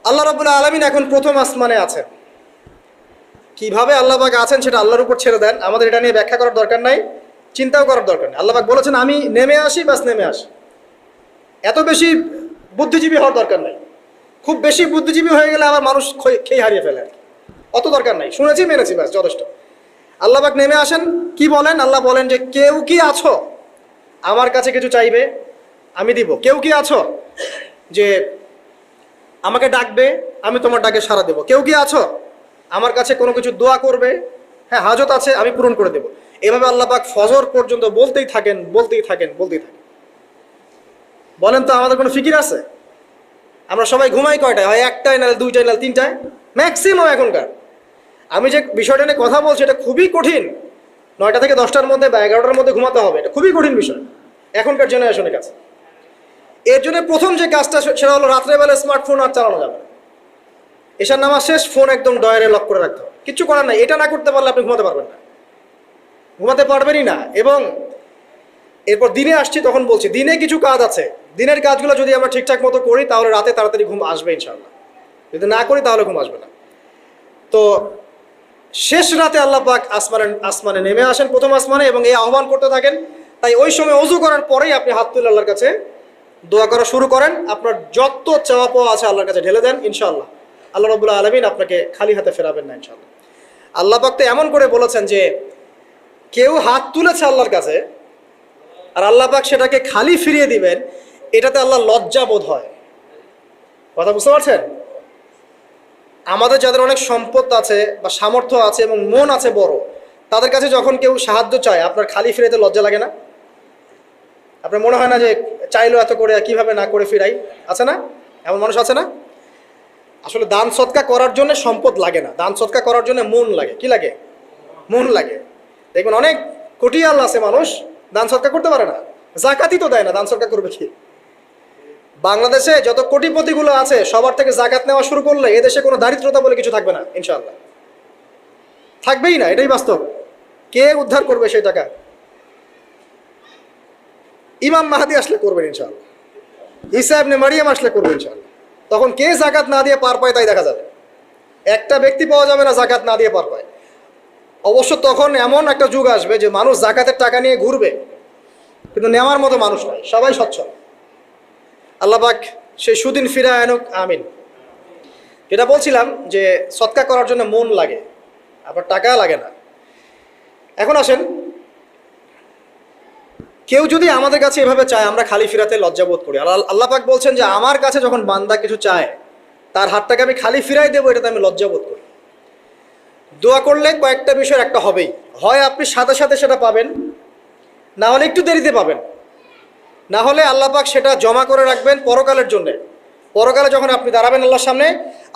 আল্লাহ রাব্বুল আলামিন এখন প্রথম আসমানে আছেন। কিভাবে আল্লাহ পাক আছেন সেটা আল্লাহর উপর ছেড়ে দেন, আমাদের এটা নিয়ে ব্যাখ্যা করার দরকার নাই, চিন্তাও করার দরকার নেই। আল্লাহ পাক বলেছেন আমি নেমে আসি, বাস নেমে আসি। এত বেশি বুদ্ধিজীবী হওয়ার দরকার নাই। খুব বেশি বুদ্ধিজীবী হয়ে গেলে আবার মানুষ খেয়ে হারিয়ে ফেলে। অত দরকার নাই, শুনেছি মেনেছি, বাস যথেষ্ট। আল্লাহ পাক নেমে আসেন, কি বলেন? আল্লাহ বলেন যে কেউ কি আছো আমার কাছে কিছু চাইবে, আমি দিব। কেউ কি আছো যে আমাকে ডাকবে, আমি তোমার ডাকে সাড়া দেবো। কেউ কি আছো আমার কাছে কোনো কিছু দোয়া করবে, হ্যাঁ হাজত আছে, আমি পূরণ করে দেবো। এভাবে আল্লাহ পাক ফজর পর্যন্ত বলতেই থাকেন। বলেন তো আমাদের কোনো ফিকির আছে? আমরা সবাই ঘুমাই কয়টায়? হয় 1টায়, নাহলে 2টায়, নাহলে 3টায়, ম্যাক্সিমাম এখনকার। আমি যে বিষয়টা নিয়ে কথা বলছি এটা খুবই কঠিন। 9টা থেকে 10টার মধ্যে বা 11টার মধ্যে ঘুমাতে হবে, এটা খুবই কঠিন বিষয় এখনকার জেনারেশনের কাছে। এর জন্য প্রথম যে কাজটা সেটা হলো রাত্রেবেলা স্মার্টফোন আর চালানো যাবে না। এশার নামাজ শেষ, ফোন একদম ডয়ারে লক করে রাখতে হবে। কিচ্ছু করার নাই। এটা না করতে পারলে আপনি ঘুমাতে পারবেন না, ঘুমাতে পারবেনই না। এবং এরপর দিনে আসছি, তখন বলছি দিনে কিছু কাজ আছে। দিনের কাজগুলো যদি আমরা ঠিকঠাক মতো করি তাহলে রাতে তাড়াতাড়ি ঘুম আসবে ইনশাআল্লাহ। যদি না করি তাহলে ঘুম আসবে না। তো শেষ রাতে আল্লাহ পাক আসমানে নেমে আসেন, প্রথম আসমানে, এবং এই আহ্বান করতে থাকেন। তাই ওই সময় ওযু করার পরেই আপনি হাত তুলে আল্লাহর কাছে দোয়া করা শুরু করেন। আপনার যত চাওয়া পাওয়া আছে আল্লাহর কাছে ঢেলে দেন, ইনশাআল্লাহ আল্লাহ রাব্বুল আলামিন আপনাকে খালি হাতে ফেরাবেন না ইনশাআল্লাহ। আল্লাহ পাক তো এমন করে বলেছেন যে কেউ হাত তুলেছে আল্লাহর কাছে আর আল্লাহ পাক সেটাকে খালি ফিরিয়ে দিবেন, এটাতে আল্লাহ লজ্জা বোধ হয়। কথা বুঝতে পারছেন? আমাদের যাদের অনেক সম্পদ আছে বা সামর্থ্য আছে এবং মন আছে বড়, তাদের কাছে যখন কেউ সাহায্য চায় আপনার খালি ফিরাইতে লজ্জা লাগে না? আপনার মনে হয় না যে চাইলো এত করে কিভাবে না করে ফিরাই? আছে না এমন মানুষ? আছে না? আসলে দান সৎকা করার জন্য সম্পদ লাগে না, দান সৎকা করার জন্য মন লাগে। কি লাগে? মন লাগে। দেখবেন অনেক কোটিয়াল আছে মানুষ, দান সৎকা করতে পারে না, জাকাতই তো দেয় না, দান সৎকা করবে কি? বাংলাদেশে যত কোটিপতিগুলো আছে সবার থেকে জাকাত নেওয়া শুরু করলে এদেশে কোনো দারিদ্রতা বলে কিছু থাকবে না, ইনশাআল্লাহ থাকবেই না, এটাই বাস্তব। কে উদ্ধার করবে সেই টাকা? ইমাম মাহাদি আসলে করবেন ইনশাআল্লাহ, ঈসা ইবনে মারিয়াম আসলে করবেন ইনশাআল্লাহ। তখন কে জাকাত না দিয়ে পার পায় তাই দেখা যাবে। একটা ব্যক্তি পাওয়া যাবে না জাকাত না দিয়ে পার পায়। অবশ্য তখন এমন একটা যুগ আসবে যে মানুষ জাকাতের টাকা নিয়ে ঘুরবে, কিন্তু নেওয়ার মতো মানুষ নয়, সবাই সচ্ছল। আল্লাহ পাক সেই সুদিন ফিরায় আনুক, আমিন। যেটা বলছিলাম যে সৎকা করার জন্য মন লাগে, আবার টাকা লাগে না। এখন আসেন, কেউ যদি আমাদের কাছে এভাবে চায় আমরা খালি ফিরাতে লজ্জাবোধ করি। আল্লাহ পাক বলছেন যে আমার কাছে যখন বান্দা কিছু চায় তার হাতটাকে আমি খালি ফিরাই দেবো, এটাতে আমি লজ্জাবোধ করি। দোয়া করলে কয়েকটা বিষয় একটা হবেই, হয় আপনি সাথে সাথে সেটা পাবেন, না হলে একটু দেরিতে পাবেন, না হলে আল্লাহ পাক সেটা জমা করে রাখবেন পরকালের জন্যে। পরকালে যখন আপনি দাঁড়াবেন আল্লাহর সামনে,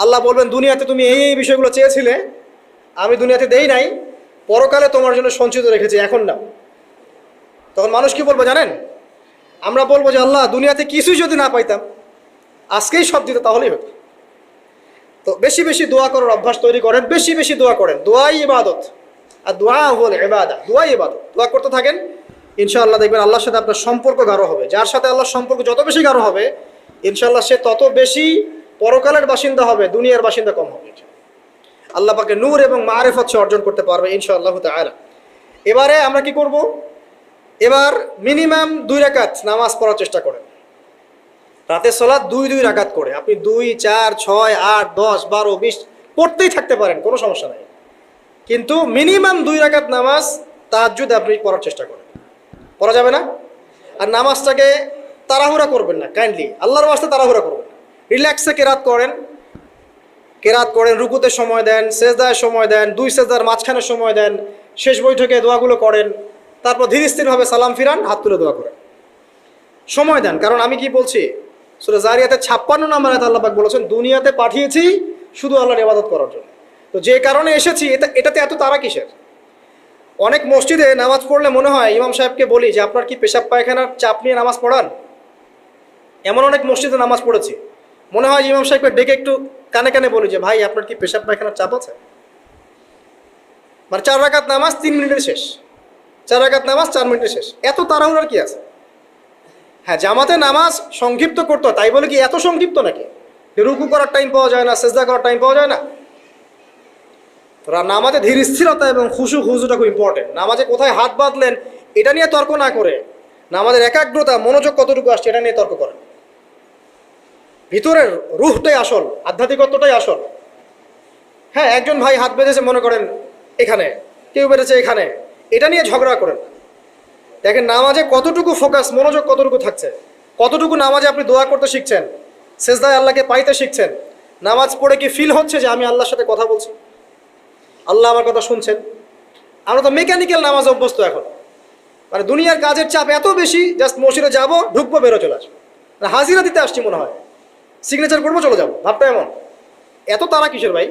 আল্লাহ বলবেন দুনিয়াতে তুমি এই এই বিষয়গুলো চেয়েছিলে, আমি দুনিয়াতে দেই নাই, পরকালে তোমার জন্য সঞ্চিত রেখেছি, এখন না। তখন মানুষ কি বলবো জানেন? আমরা বলবো যে আল্লাহ দুনিয়াতে কিছুই যদি না পাইতাম, আজকেই সব দিত তাহলেই হতো। তো বেশি বেশি দোয়া করার অভ্যাস তৈরি করেন, বেশি বেশি দোয়া করেন। দোয়াই ইবাদত, আর দোয়া হল ইবাদত, দোয়াই ইবাদত। দোয়া করতে থাকেন, ইনশাআল্লাহ দেখবেন আল্লাহর সাথে আপনার সম্পর্ক গাঢ় হবে। যার সাথে আল্লাহর সম্পর্ক যত বেশি গাঢ় হবে, ইনশাআল্লাহ সে তত বেশি পরকালের বাসিন্দা হবে, দুনিয়ার বাসিন্দা কম হবে। আল্লাহ পাকে নূর এবং মারিফত সে অর্জন করতে পারবে ইনশাআল্লাহ তাআলা। এবারে আমরা কি করব? এবার মিনিমাম 2 রাকাত নামাজ পড়ার চেষ্টা করেন। রাতের সালাত 2 রাকাত করে আপনি 2, 4, 6, 8, 10, 12, 20 পড়তেই থাকতে পারেন, কোনো সমস্যা নাই। কিন্তু মিনিমাম 2 রাকাত নামাজ তাহাজ্জুদ আপনি পড়ার চেষ্টা করেন। পড়া যাবে না? আর নামাজটাকে তাড়াহুড়া করবেন না, কাইন্ডলি আল্লাহর ওয়াস্তে তাড়াহুড়া করবেন না। রিল্যাক্সে কেরাত করেন, রুকুতে সময় দেন, সেজদায় সময় দেন, 2 সেজদার মাঝখানে সময় দেন, শেষ বৈঠকে দোয়াগুলো করেন, তারপর ধীর স্থিরভাবে সালাম ফিরান, হাত তুলে দোয়া করেন, সময় দেন। কারণ আমি কি বলছি, সূরা জারিয়াতে 56 নম্বর আয়াতে আল্লাহ পাক বলেছেন দুনিয়াতে পাঠিয়েছি শুধু আল্লাহর ইবাদত করার জন্য। তো যে কারণে এসেছি, এটাতে এত তাড়া কিসের? অনেক মসজিদে নামাজ পড়লে মনে হয় ইমাম সাহেবকে বলি যে আপনার কি পেশাব পায়খানার চাপ নিয়ে নামাজ পড়ান? এমন অনেক মসজিদে নামাজ পড়েছি, মনে হয় ইমাম সাহেবকে ডেকে একটু কানে কানে বলি যে ভাই আপনার কি পেশাব পায়খানার চাপ আছে? মানে 4 রাকাত নামাজ 3 মিনিটের শেষ, 4 রাকাত নামাজ 4 মিনিটের শেষ, এত তাড়াহুড়ার কি আছে? হ্যাঁ, জামাতে নামাজ সংক্ষিপ্ত করতে হয়, তাই বলে কি এত সংক্ষিপ্ত নাকি? রুকু করার টাইম পাওয়া যায় না, সেজদা করার টাইম পাওয়া যায় না? নামাজে ধীর স্থিরতা এবং খুশুটা খুব ইম্পর্টেন্ট। নামাজে কোথায় হাত বাঁধলেন এটা নিয়ে তর্ক না করে, নামাজের একাগ্রতা, মনোযোগ কতটুকু আসছে এটা নিয়ে তর্ক করেন। ভিতরের রুহটাই আসল, আধ্যাত্মিকত্বটাই আসল। হ্যাঁ, একজন ভাই হাত বেঁধেছে মনে করেন এখানে, কেউ বেঁধেছে এখানে, এটা নিয়ে ঝগড়া করেন। দেখেন নামাজে কতটুকু ফোকাস, মনোযোগ কতটুকু থাকছে, কতটুকু নামাজে আপনি দোয়া করতে শিখছেন, সেজদায় আল্লাহকে পাইতে শিখছেন। নামাজ পড়ে কি ফিল হচ্ছে যে আমি আল্লাহর সাথে কথা বলছি, আল্লাহ আমার কথা শুনছেন? আমরা তো মেকানিক্যাল নামাজ অভ্যস্ত এখন, মানে দুনিয়ার কাজের চাপ এত বেশি, জাস্ট মসজিদে যাবো, ঢুকবো, বেরো, চলে আসবো, হাজিরা দিতে আসছি মনে হয়, সিগনেচার করবো, চলে যাবো, ভাবটা এমন। এত তারা কিসের ভাই?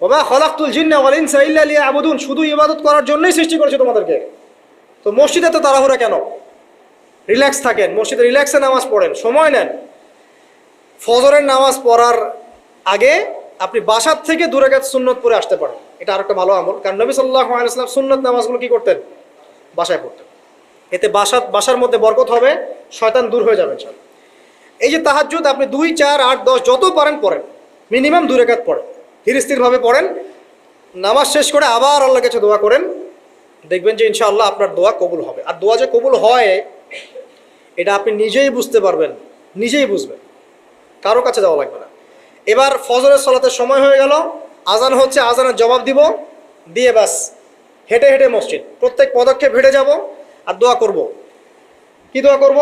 ওয়া মা খালাকতুল জিন্না ওয়াল ইনসা ইল্লা লিয়াবুদুন, শুধু ইবাদত করার জন্যই সৃষ্টি করেছে তোমাদেরকে। তো মসজিদে তো তাড়াহুড়া কেন? রিল্যাক্স থাকেন, মসজিদে রিল্যাক্সে নামাজ পড়েন, সময় নেন। ফজরের নামাজ পড়ার আগে আপনি বাসার থেকে 2 রাকাত সুন্নত পড়ে আসতে পারেন, এটা আরেকটা ভালো আমল। কারণ নবী সাল্লাল্লাহু আলাইহি ওয়াসাল্লাম সুন্নত নামাজগুলো কি করতেন? বাসায় পড়তেন। এতে বাসার মধ্যে বরকত হবে, শয়তান দূর হয়ে যাবে ইনশাআল্লাহ। এই যে তাহাজ্জুদ আপনি 2, 4, 8, 10 যত পারেন পড়েন, মিনিমাম 2 রাকাত পড়েন, ধীর স্থিরভাবে পড়েন। নামাজ শেষ করে আবার আল্লাহর কাছে দোয়া করেন, দেখবেন যে ইনশাআল্লাহ আপনার দোয়া কবুল হবে। আর দোয়া যে কবুল হয় এটা আপনি নিজেই বুঝতে পারবেন, নিজেই বুঝবেন, কারো কাছে যাওয়া লাগবে না। এবার ফজরের সালাতের সময় হয়ে গেল, আজান হচ্ছে, আজানের জবাব দিব, দিয়ে বাস হেঁটে হেঁটে মসজিদ, প্রত্যেক পদক্ষেপ হেঁটে যাব আর দোয়া করব। কি দোয়া করব?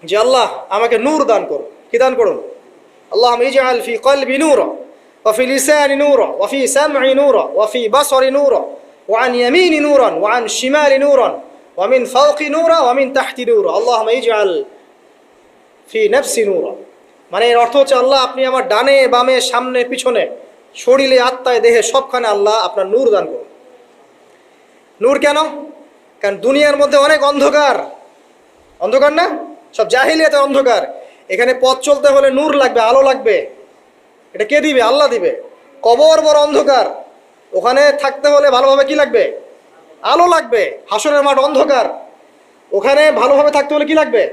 যে আল্লাহ আমাকে নূর দান করুন। কি দান করুন? আল্লাহুম্মা ইজআল ফি কলবি নূরা ওয়া ফি লিসানি নূরা ওয়া ফি সামঈ নূরা ওয়া ফি বাসরি নূরা ওয়া আন ইয়ামিনি নূরান ওয়া আন শিমালি নূরান ওয়া মিন ফাওকি নূরা ওয়া মিন তাহতি নূরা আল্লাহুম্মা ইজআল ফি নাফসি নূরা। মানে এর অর্থ হচ্ছে আল্লাহ আপনি আমার ডানে বামে সামনে পিছনে শরীরে আত্মায় দেহে সবখানে আল্লাহ আপনার নূর দান করুন। নূর কেন? কারণ দুনিয়ার মধ্যে অনেক অন্ধকার, অন্ধকার না? সব জাহিলিয়াতের অন্ধকার। এখানে পথ চলতে হলে নূর লাগবে, আলো লাগবে। এটা কে দিবে? আল্লাহ দিবে। কবর বড় অন্ধকার, ওখানে থাকতে হলে ভালোভাবে কি লাগবে? আলো লাগবে। হাসরের মাঠ অন্ধকার, ওখানে ভালোভাবে থাকতে হলে কি লাগবে?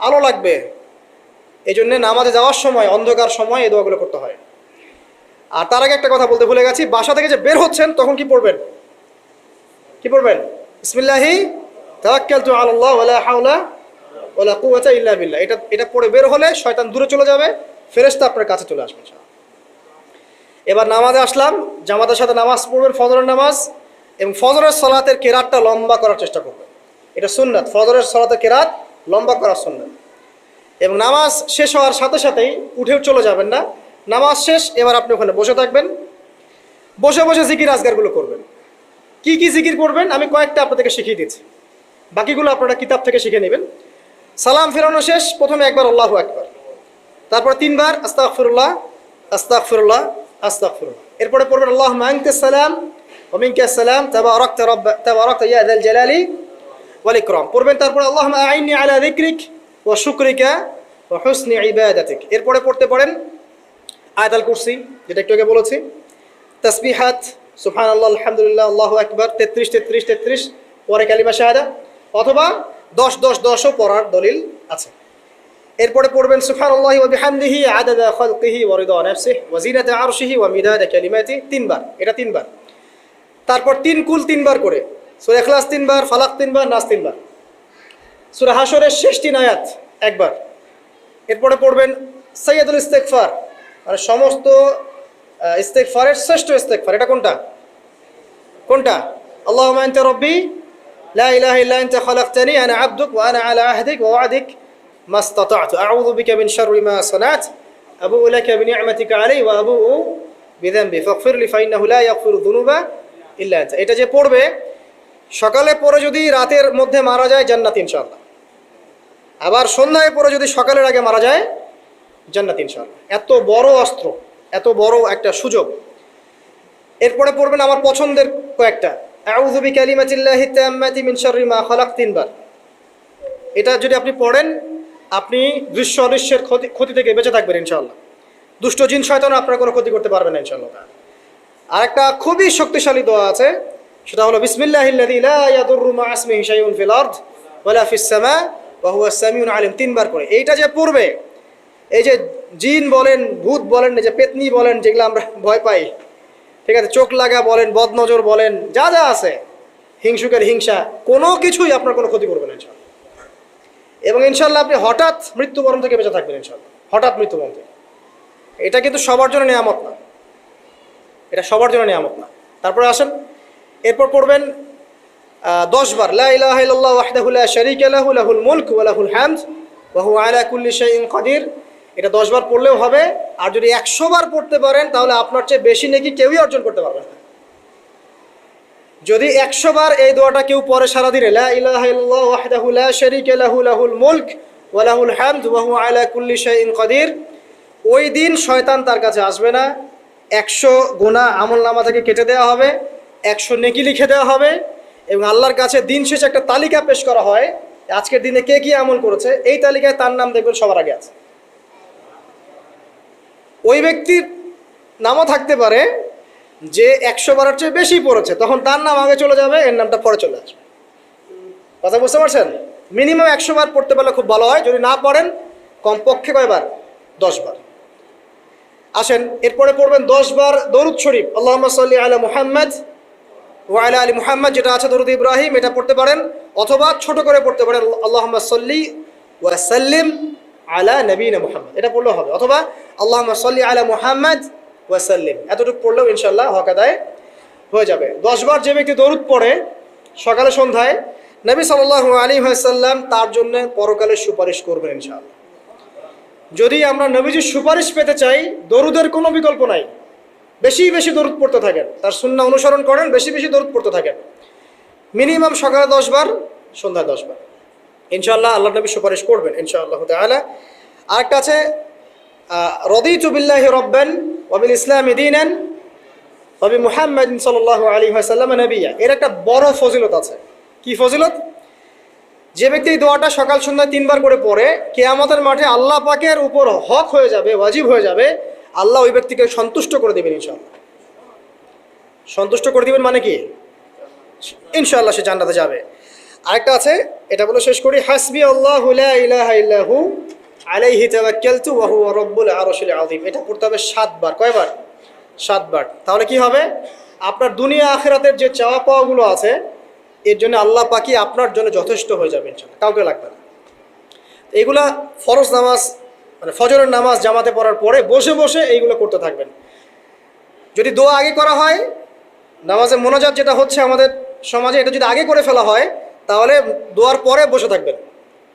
আলো লাগবে। এই জন্যে নামাজে যাওয়ার সময় অন্ধকার সময় এই দোয়াগুলো করতে হয়। আর তার আগে একটা কথা বলতে ভুলে গেছি, বাসা থেকে যে বের হচ্ছেন তখন কি পড়বেন? কি পড়বেন? বিসমিল্লাহি তাওয়াক্কালতু আলাল্লাহ ওয়ালা হাওলা ওয়ালা কুওয়াতা ইল্লা বিল্লাহ। এটা পড়ে বের হলে শয়তান দূরে চলে যাবে, ফেরেশতা আপনার কাছে চলে আসবে। এবার নামাজে আসলাম, জামাতের সাথে নামাজ পড়বেন, ফজরের নামাজ, এবং ফজরের সালাতের কেরাতটা লম্বা করার চেষ্টা করবেন। এটা সুন্নাত, ফজরের সালাতের কেরাত লম্বা করা সুন্নাত। এবং নামাজ শেষ হওয়ার সাথে সাথেই উঠেও চলে যাবেন না। নামাজ শেষ, এবার আপনি ওখানে বসে থাকবেন, বসে বসে জিকির আজগারগুলো করবেন। কি কি জিকির করবেন আমি কয়েকটা আপনাদেরকে শিখিয়ে দিচ্ছি, বাকিগুলো আপনারা কিতাব থেকে শিখে নেবেন। সালাম ফেরানো শেষ, প্রথমে একবার আল্লাহু আকবার, তারপর 3 বার আস্তাগফিরুল্লাহ আস্তাগফিরুল্লাহ আস্তাগফিরুল্লাহ। এরপরে পড়বেন আল্লাহুম্মা আনতাস সালাম ওয়া মিনকাস সালাম তাবারাকতা ইয়া যাল জালালি ওয়াল ইকরাম পড়বেন। তারপরে আল্লাহুম্মা আইন্নি আলা যিকরিক ওয়া শুকরিকা ওয়া হুসনি ইবাদাতিক। এরপরে পড়তে পারেন আয়াতুল কুরসি, যেটা একটু আগে বলেছি, তাসবিহাত সুবহানাল্লাহ আলহামদুলিল্লাহ আল্লাহু আকবার 33 33 33, পরে কালিমা শাহাদা, অথবা 10 10 10ও পড়ার দলিল আছে। এরপরে পড়বেন সুবহানাল্লাহি ওয়া বিহামদিহি আদাদা খালকিহি ওয়া রিদা নাফসিহি ওয়া জিনাতা আরশিহি ওয়া মিদাদা কালিমাতি, 3 বার, এটা 3 বার। তারপর 3 কুল 3 বার করে, সূরা ইখলাস 3 বার, ফালাক 3 বার, নাস 3 বার, সূরা হাশরের শেষ 3 আয়াত একবার। এরপরে পড়বেন সাইয়্যিদুল ইস্তিগফার, মানে সমস্ত ইস্তিগফারের শ্রেষ্ঠ ইস্তিগফার। এটা কোনটা? কোনটা? আল্লাহুম্মা আনতা রাব্বি লা ইলাহা ইল্লা আনতা খালাকতানি আনা আবদুক ওয়া আনা আলা আহদিক ওয়া ওয়া'দিক মাস্তাতা'তু আউযু বিকা মিন শাররি মা সানা'তু আবু'ু লাকা বিনি'মাতিকা আলাইয়া ওয়া আবু'ু বিযানবি ফাগফিরলি ফাইন্নাহু লা ইয়াগফিরু যুনুবা ইল্লা আনতা। এটা যে পড়বে সকালে পড়ে যদি রাতের মধ্যে মারা যায় জান্নাত ইনশাআল্লাহ, আবার সন্ধ্যায় পড়ে যদি সকালের আগে মারা যায় জান্নাত ইনশাআল্লাহ। এত বড় অস্ত্র, এত বড় একটা সুযোগ। এরপরে পড়বেন আমার পছন্দের কয়েকটা, আউযু বিকালিমাতিল্লাহি তাম্মাতি মিন শাররি মা খালাক 3 বার। এটা যদি আপনি পড়েন আপনি দৃশ্য অদৃশ্যের ক্ষতি থেকে বেঁচে থাকবেন ইনশাআল্লাহ। দুষ্ট জিন শয়তান আপনার কোনো ক্ষতি করতে পারবে না ইনশাআল্লাহ। আর একটা খুবই শক্তিশালী দোয়া আছে, সেটা হলো বিসমিল্লাহিল্লাযী লা ইয়াদুররু মা ইসমিহি শাইউন ফিল আরদ ওয়ালা ফিস সামা ওয়া হুয়াস সামিউল আলিম, 3 বার করে। এইটা যে পড়বে, এই যে জিন বলেন, ভূত বলেন, যে পেতনি বলেন, যেগুলো আমরা ভয় পাই, ঠিক আছে, চোখ লাগা বলেন, বদনজর বলেন, যা যা আছে, হিংসুকের হিংসা, কোনো কিছুই আপনার কোনো ক্ষতি করবে না ইনশাআল্লাহ। এবং ইনশাআল্লাহ আপনি হঠাৎ মৃত্যুবরণ থেকে বেঁচে থাকবেন ইনশাআল্লাহ, হঠাৎ মৃত্যুবরণ থেকে। এটা কিন্তু সবার জন্য নিয়ামত না, এটা সবার জন্য নিয়ামত না। তারপরে আসেন, এরপর পড়বেন 10 বার লা ইলাহা ইল্লাল্লাহু ওয়াহদাহু লা শারীকা লাহু লাহুল মুলক ওয়া লাহুল হামদ ওয়া হুয়া আলা কুল্লি শাইইন কাদির। এটা 10 বার পড়লেও হবে। আর যদি 100 বার পড়তে পারেন তাহলে আপনার চেয়ে বেশি নেকি কেউই অর্জন করতে পারবে না। যদি 100 বার এই দোয়াটা কেউ পড়ে সারাদিনে, লা ইলাহা ইল্লাল্লাহু ওয়াহদাহু লা শারীকা লাহু লাহুল মুলক ওয়া লাহুল হামদ ওয়া হুয়া আলা কুল্লি শাইইন কাদির, ওই দিন শয়তান তার কাছে আসবে না। 100 গুনাহ আমলনামা থেকে কেটে দেওয়া হবে, 100 নেকি লিখে দেওয়া হবে, এবং আল্লাহর কাছে দিন শেষে একটা তালিকা পেশ করা হয়, আজকের দিনে কে কি আমল করেছে, এই তালিকায় তার নাম দেখবেন সবার আগে আছে। ওই ব্যক্তির নামও থাকতে পারে যে 100 বারের চেয়ে বেশি পড়েছে, তখন তার নাম আগে চলে যাবে, এর নামটা পরে চলে আসবে। কথা বুঝতে পারছেন? মিনিমাম 100 বার পড়তে পারলে খুব ভালো হয়। যদি না পড়েন কমপক্ষে কয়বার? 10 বার। আসেন, এরপরে পড়বেন 10 বার দরুদ শরীফ, আল্লাহুম্মা সাল্লি আলা মুহাম্মাদ ওয়া আলা আলি মুহাম্মাদ, যেটা আছে দরুদ ইব্রাহিম, এটা পড়তে পারেন, অথবা ছোট করে পড়তে পারেন আল্লাহুম্মা সাল্লি ওয়া সাল্লিম আলা নবিয়িনা মুহাম্মদ, এটা পড়লেও হবে, অথবা আল্লাহুম্মা সাল্লি আলা মুহাম্মাদ ওয়া সাল্লিম, এতটুকু পড়লেও ইনশাআল্লাহ হক আদায় হয়ে যাবে। 10 বার যে ব্যক্তি দরুদ পড়ে সকালে সন্ধ্যায়, নবী সাল্লাল্লাহু আলাইহি ওয়াসাল্লাম তার জন্য পরকালে সুপারিশ করবেন ইনশাআল্লাহ। যদি আমরা নবীজির সুপারিশ পেতে চাই, দরুদের কোনো বিকল্প নাই। বেশি বেশি দরুদ পড়তে থাকেন, তার সুন্নাহ অনুসরণ করেন, বেশি বেশি দরুদ পড়তে থাকেন। মিনিমাম সকালে 10 বার, সন্ধ্যায় 10 বার, ইনশাআল্লাহ আল্লাহ নবী সুপারিশ করবেন ইনশাআল্লাহ তাআলা। আরেকটা আছে রাদিতু বিল্লাহি রাব্বান ওয়া বিল ইসলামি দীনান ওয়া বি মুহাম্মাদিন সাল্লাল্লাহু আলাইহি ওয়াসাল্লাম নবিয়্যা। এর একটা বড় ফজিলত আছে। কি ফজিলত? যে ব্যক্তি এই দোয়াটা সকাল সন্ধ্যায় 3 বার করে পড়ে, কিয়ামতের মাঠে আল্লাহ পাকের উপর হক হয়ে যাবে, ওয়াজিব হয়ে যাবে, আল্লাহ ওই ব্যক্তিকে সন্তুষ্ট করে দেবেন ইনশাআল্লাহ। সন্তুষ্ট করে দিবেন মানে কি? ইনশাআল্লাহ সে জান্নাতে যাবে। আরেকটা আছে, এটা বলে শেষ করি। হাসবি আল্লাহু লা ইলাহা ইল্লাহু আলাইহি তাওয়াক্কালতু ওয়া হুয়া রাব্বুল আরশিল আযীম। এটা পড়তে হবে 7 বার। কয়বার? 7 বার। তাহলে কি হবে? আপনার দুনিয়া আখিরাতের যে চাওয়া পাওয়াগুলো আছে, এর জন্য আল্লাহ পাকি আপনার জন্য যথেষ্ট হয়ে যাবে ইনশাআল্লাহ, কাউকে লাগবে না। এইগুলা ফরজ নামাজ, মানে ফজরের নামাজ জামাতে পড়ার পরে বসে বসে এইগুলো করতে থাকবেন। যদি দোয়া আগে করা হয়, নামাজে মোনাজাত যেটা হচ্ছে আমাদের সমাজে, এটা যদি আগে করে ফেলা হয়, তাহলে দোয়ার পরে বসে থাকবেন,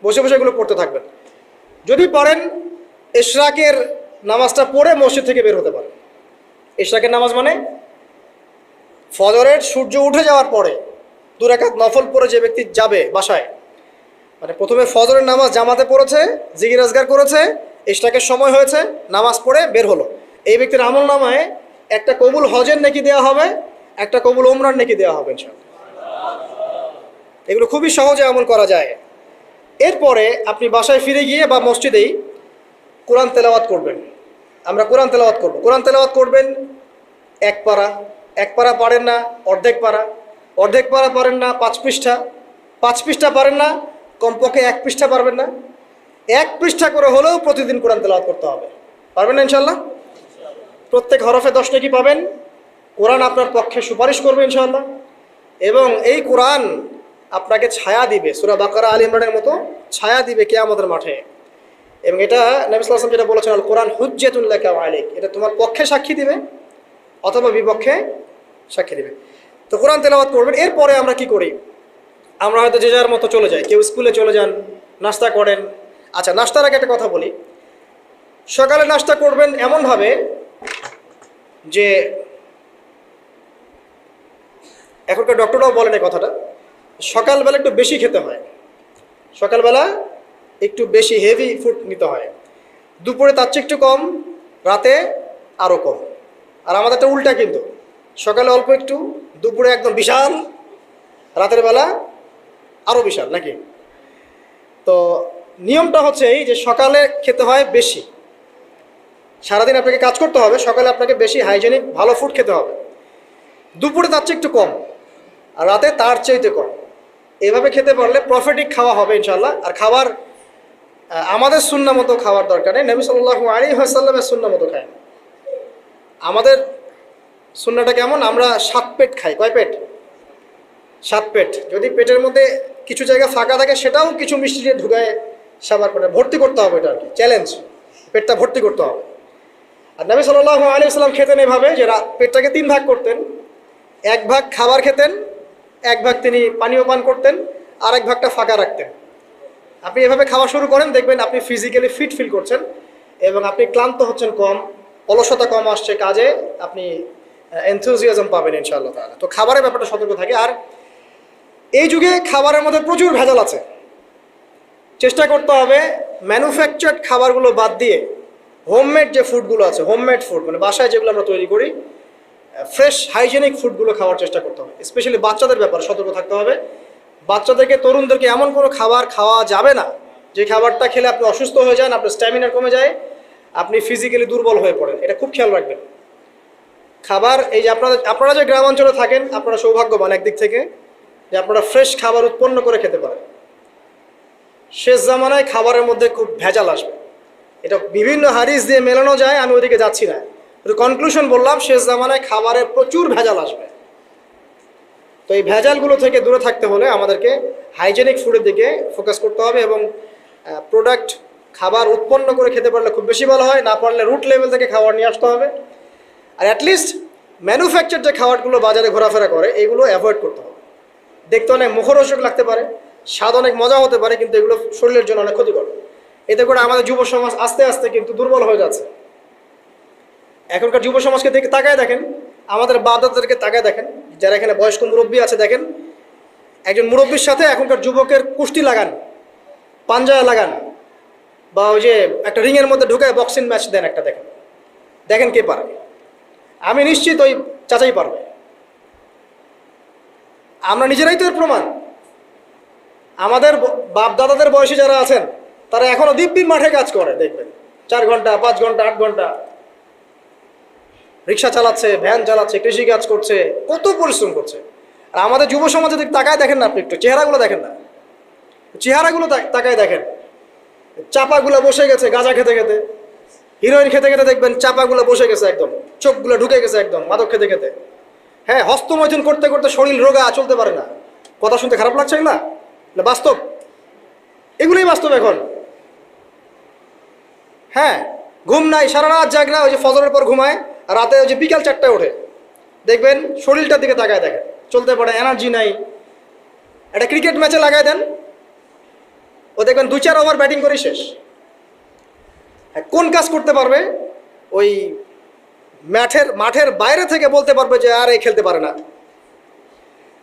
বসে বসে এগুলো পড়তে থাকবেন। যদি পারেন ইশরাকের নামাজটা পড়ে মসজিদ থেকে বের হতে পারেন। ইশরাকের নামাজ মানে ফজরের সূর্য উঠে যাওয়ার পরে 2 রাকাত নফল পড়ে যে ব্যক্তি যাবে বাসায়, মানে প্রথমে ফজরের নামাজ জামাতে পড়েছে, জিকির আজগার করেছে, ইশরাকের সময় হয়েছে, নামাজ পড়ে বের হলো, এই ব্যক্তির আমল নামায় একটা কবুল হজের নেকি দেওয়া হবে, একটা কবুল ওমরার নেকি দেওয়া হবে ইনশাআল্লাহ। এগুলো খুবই সহজে আমল করা যায়। এরপরে আপনি বাসায় ফিরে গিয়ে বা মসজিদেই কোরআন তেলাওয়াত করবেন। আমরা কোরআন তেলাওয়াত করব। কোরআন তেলাওয়াত করবেন 1 পারা, 1 পারা পারেন না অর্ধেক পারা, অর্ধেক পারা পারেন না 5 পৃষ্ঠা, 5 পৃষ্ঠা পারেন না কমপক্ষে 1 পৃষ্ঠা পারবেন না, 1 পৃষ্ঠা করে হলেও প্রতিদিন কোরআন তেলাওয়াত করতে হবে। পারবেন না ইনশাআল্লাহ? প্রত্যেক হরফে 10 নেকি পাবেন। কোরআন আপনার পক্ষে সুপারিশ করবে ইনশাআল্লাহ, এবং এই কোরআন আপনাকে ছায়া দিবে, সূরা বাকারা, আলী ইমরানের মতো ছায়া দিবে কিয়ামতের মাঠে। এবং এটা নবী সাল্লাল্লাহু আলাইহি ওয়াসাল্লাম যেটা বলেছেন, আল কোরআন হুজ্জাতুন লাকা ওয়া আলাইক, এটা তোমার পক্ষে সাক্ষী দিবে অথবা বিপক্ষে সাক্ষী দিবে। তো কোরআন তেলাওয়াত করবেন। এরপরে আমরা কি করি? আমরা হয়তো যে যার মতো চলে যাই, কেউ স্কুলে চলে যান, নাস্তা করেন। আচ্ছা, নাস্তার আগে একটা কথা বলি। সকালে নাস্তা করবেন এমনভাবে যে, এখনকার ডক্টররাও বলেন এই কথাটা, সকালবেলা একটু বেশি খেতে হয়, সকালবেলা একটু বেশি হেভি ফুড নিতে হয়। দুপুরে তার চেয়ে একটু কম, রাতে আরও কম। আর আমাদেরটা উল্টা, কিন্তু সকালে অল্প একটু, দুপুরে একদম বিশাল, রাতের বেলা আরও বিশাল, নাকি? তো নিয়মটা হচ্ছে এই যে সকালে খেতে হয় বেশি, সারাদিন আপনাকে কাজ করতে হবে, সকালে আপনাকে বেশি হাইজেনিক ভালো ফুড খেতে হবে। দুপুরে তার চেয়ে একটু কম, আর রাতে তার চাইতে কম। এভাবে খেতে পারলে প্রফিটিক খাওয়া হবে ইনশাল্লাহ। আর খাবার আমাদের সুন্নাহ মতো খাওয়ার দরকার নেই, নবী সাল্লাল্লাহু আলাইহি ওয়াসাল্লামের সুন্নাহ মতো খায়। আমাদের সুন্নাহটা কেমন? আমরা 7 পেট খাই। কয় পেট? 7 পেট। যদি পেটের মধ্যে কিছু জায়গা ফাঁকা থাকে, সেটাও কিছু মিষ্টি দিয়ে ঢুকায় সাবার করে ভর্তি করতে হবে। এটা আর কি চ্যালেঞ্জ, পেটটা ভর্তি করতে হবে। আর নবী সাল্লাল্লাহু আলাইহি ওয়াসাল্লাম খেতেন এভাবে যে পেটটাকে 3 ভাগ করতেন। 1 ভাগ খাবার খেতেন, 1 ভাগ তিনি পানীয় পান করতেন, আর 1 ভাগটা ফাঁকা রাখতেন। আপনি এভাবে খাওয়া শুরু করেন, দেখবেন আপনি ফিজিক্যালি ফিট ফিল করছেন এবং আপনি ক্লান্ত হচ্ছেন কম, অলসতা কম আসছে কাজে, আপনি এনথুজিয়াজম পাবেন ইনশাআল্লাহ তাআলা। তো খাবারের ব্যাপারটা সতর্ক থাকে। আর এই যুগে খাবারের মধ্যে প্রচুর ভেজাল আছে। চেষ্টা করতে হবে ম্যানুফ্যাকচার্ড খাবারগুলো বাদ দিয়ে হোমমেড যে ফুডগুলো আছে, হোমমেড ফুড মানে বাসায় যেগুলো আমরা তৈরি করি, ফ্রেশ হাইজেনিক ফুডগুলো খাওয়ার চেষ্টা করতে হবে। স্পেশালি বাচ্চাদের ব্যাপারে সতর্ক থাকতে হবে। বাচ্চাদেরকে, তরুণদেরকে এমন কোনো খাবার খাওয়া যাবে না যে খাবারটা খেলে আপনি অসুস্থ হয়ে যান, আপনার স্ট্যামিনা কমে যায়, আপনি ফিজিক্যালি দুর্বল হয়ে পড়েন। এটা খুব খেয়াল রাখবেন। খাবার, এই যে আপনারা যে গ্রামাঞ্চলে থাকেন, আপনারা সৌভাগ্যবান একদিক থেকে যে আপনারা ফ্রেশ খাবার উৎপন্ন করে খেতে পারেন। শেষ জামানায় খাবারের মধ্যে খুব ভেজাল আসবে, এটা বিভিন্ন হাদিস দিয়ে মেলানো যায়, আমি ওদিকে যাচ্ছি না। কনক্লুশন বললাম, শেষ জামানায় খাবারে প্রচুর ভেজাল আসবে। তো এই ভেজালগুলো থেকে দূরে থাকতে হলে আমাদেরকে হাইজেনিক ফুডের দিকে ফোকাস করতে হবে এবং প্রোডাক্ট খাবার উৎপন্ন করে খেতে পারলে খুব বেশি ভালো হয়। না পারলে রুট লেভেল থেকে খাবার নিয়ে আসতে হবে। আর অ্যাটলিস্ট ম্যানুফ্যাকচার যে খাবারগুলো বাজারে ঘোরাফেরা করে এগুলো অ্যাভয়েড করতে হবে। দেখতে অনেক মুখরোচক লাগতে পারে, স্বাদ অনেক মজা হতে পারে, কিন্তু এগুলো শরীরের জন্য অনেক ক্ষতিকর। এতে করে আমাদের যুব সমাজ আস্তে আস্তে কিন্তু দুর্বল হয়ে যাচ্ছে। এখনকার যুব সমাজকে দেখে তাকায় দেখেন, আমাদের বাপ-দাদাদেরকে তাকায় দেখেন, যারা এখানে বয়স্ক মুরব্বী আছে দেখেন, একজন মুরব্বীর সাথে এখনকার যুবকের কুস্তি লাগান, পাঞ্জায় লাগান, বা ওই যে একটা রিংয়ের মধ্যে ঢুকায় বক্সিং ম্যাচ দেন একটা, দেখেন দেখেন কে পারবে। আমি নিশ্চিত ওই চাচাই পারবে। আমরা নিজেরাই তো এর প্রমাণ। আমাদের বাপ দাদাদের বয়সী যারা আছেন তারা এখনো দিব্যির মাঠে কাজ করে, দেখবেন 4 ঘন্টা 5 ঘন্টা 8 ঘন্টা রিক্সা চালাচ্ছে, ভ্যান চালাচ্ছে, কৃষি কাজ করছে, কত পরিশ্রম করছে। আর আমাদের যুব সমাজে তাকায় দেখেন না আপনি, একটু চেহারাগুলো দেখেন না, চেহারাগুলো তাকায় দেখেন, চাপাগুলো বসে গেছে গাঁজা খেতে খেতে, হিরোইন খেতে খেতে দেখবেন চাপাগুলো বসে গেছে একদম, চোখগুলো ঢুকে গেছে একদম মাদক খেতে খেতে। হ্যাঁ, হস্তমৈথুন করতে করতে শরীর রোগা, চলতে পারে না। কথা শুনতে খারাপ লাগছে না, বাস্তব, এগুলোই বাস্তব এখন। হ্যাঁ, ঘুম নাই, সারা রাত জাগরা, ওই যে ফজরের পর ঘুমায়, রাতে ওই যে বিকাল 4টায় ওঠে, দেখবেন শরীরটার দিকে তাকায় দেখেন, চলতে পারে, এনার্জি নাই। একটা ক্রিকেট ম্যাচে লাগায় দেন, ও দেখবেন 2-4 ওভার ব্যাটিং করে শেষ। কোন কাজ করতে পারবে? ওই মাঠের বাইরে থেকে বলতে পারবে যে আর এই খেলতে পারে না,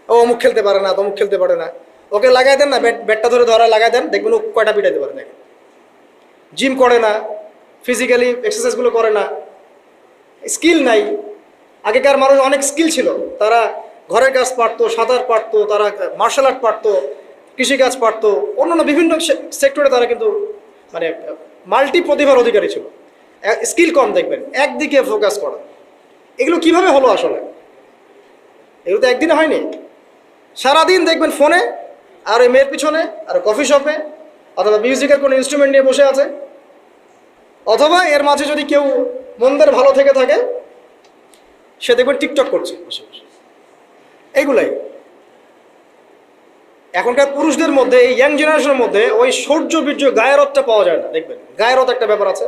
ও অমুক খেলতে পারে না, তমুক খেলতে পারে না। ওকে লাগাই দেন না, ব্যাটটা ধরে লাগাই দেন, দেখবেন ও কয়টা পিটাইতে পারে। দেখেন, জিম করে না, ফিজিক্যালি এক্সারসাইজগুলো করে না, স্কিল নাই। আগেকার মানুষ অনেক স্কিল ছিল, তারা ঘরের কাজ পারতো, সাঁতার পারতো, তারা মার্শাল আর্ট পারতো, কৃষিকাজ পারতো, অন্যান্য বিভিন্ন সেক্টরে তারা কিন্তু মানে মাল্টি প্রতিভার অধিকারী ছিল। স্কিল কম, দেখবেন একদিকে ফোকাস করা। এগুলো কিভাবে হলো আসলে? এগুলো তো একদিনে হয়নি। সারাদিন দেখবেন ফোনে, আর ওই মেয়ের পিছনে, আর কফি শপে, অথবা মিউজিকের কোনো ইনস্ট্রুমেন্ট নিয়ে বসে আছে, অথবা এর মাঝে যদি কেউ মন্দের ভালো থেকে থাকে সে দেখবেন টিকটক করছে বসে বসে। এইগুলাই এখনকার পুরুষদের মধ্যে, এই ইয়াং জেনারেশনের মধ্যে ওই শৌর্য বীর্য গায়রতটা পাওয়া যায় না। দেখবেন গায়রত একটা ব্যাপার আছে,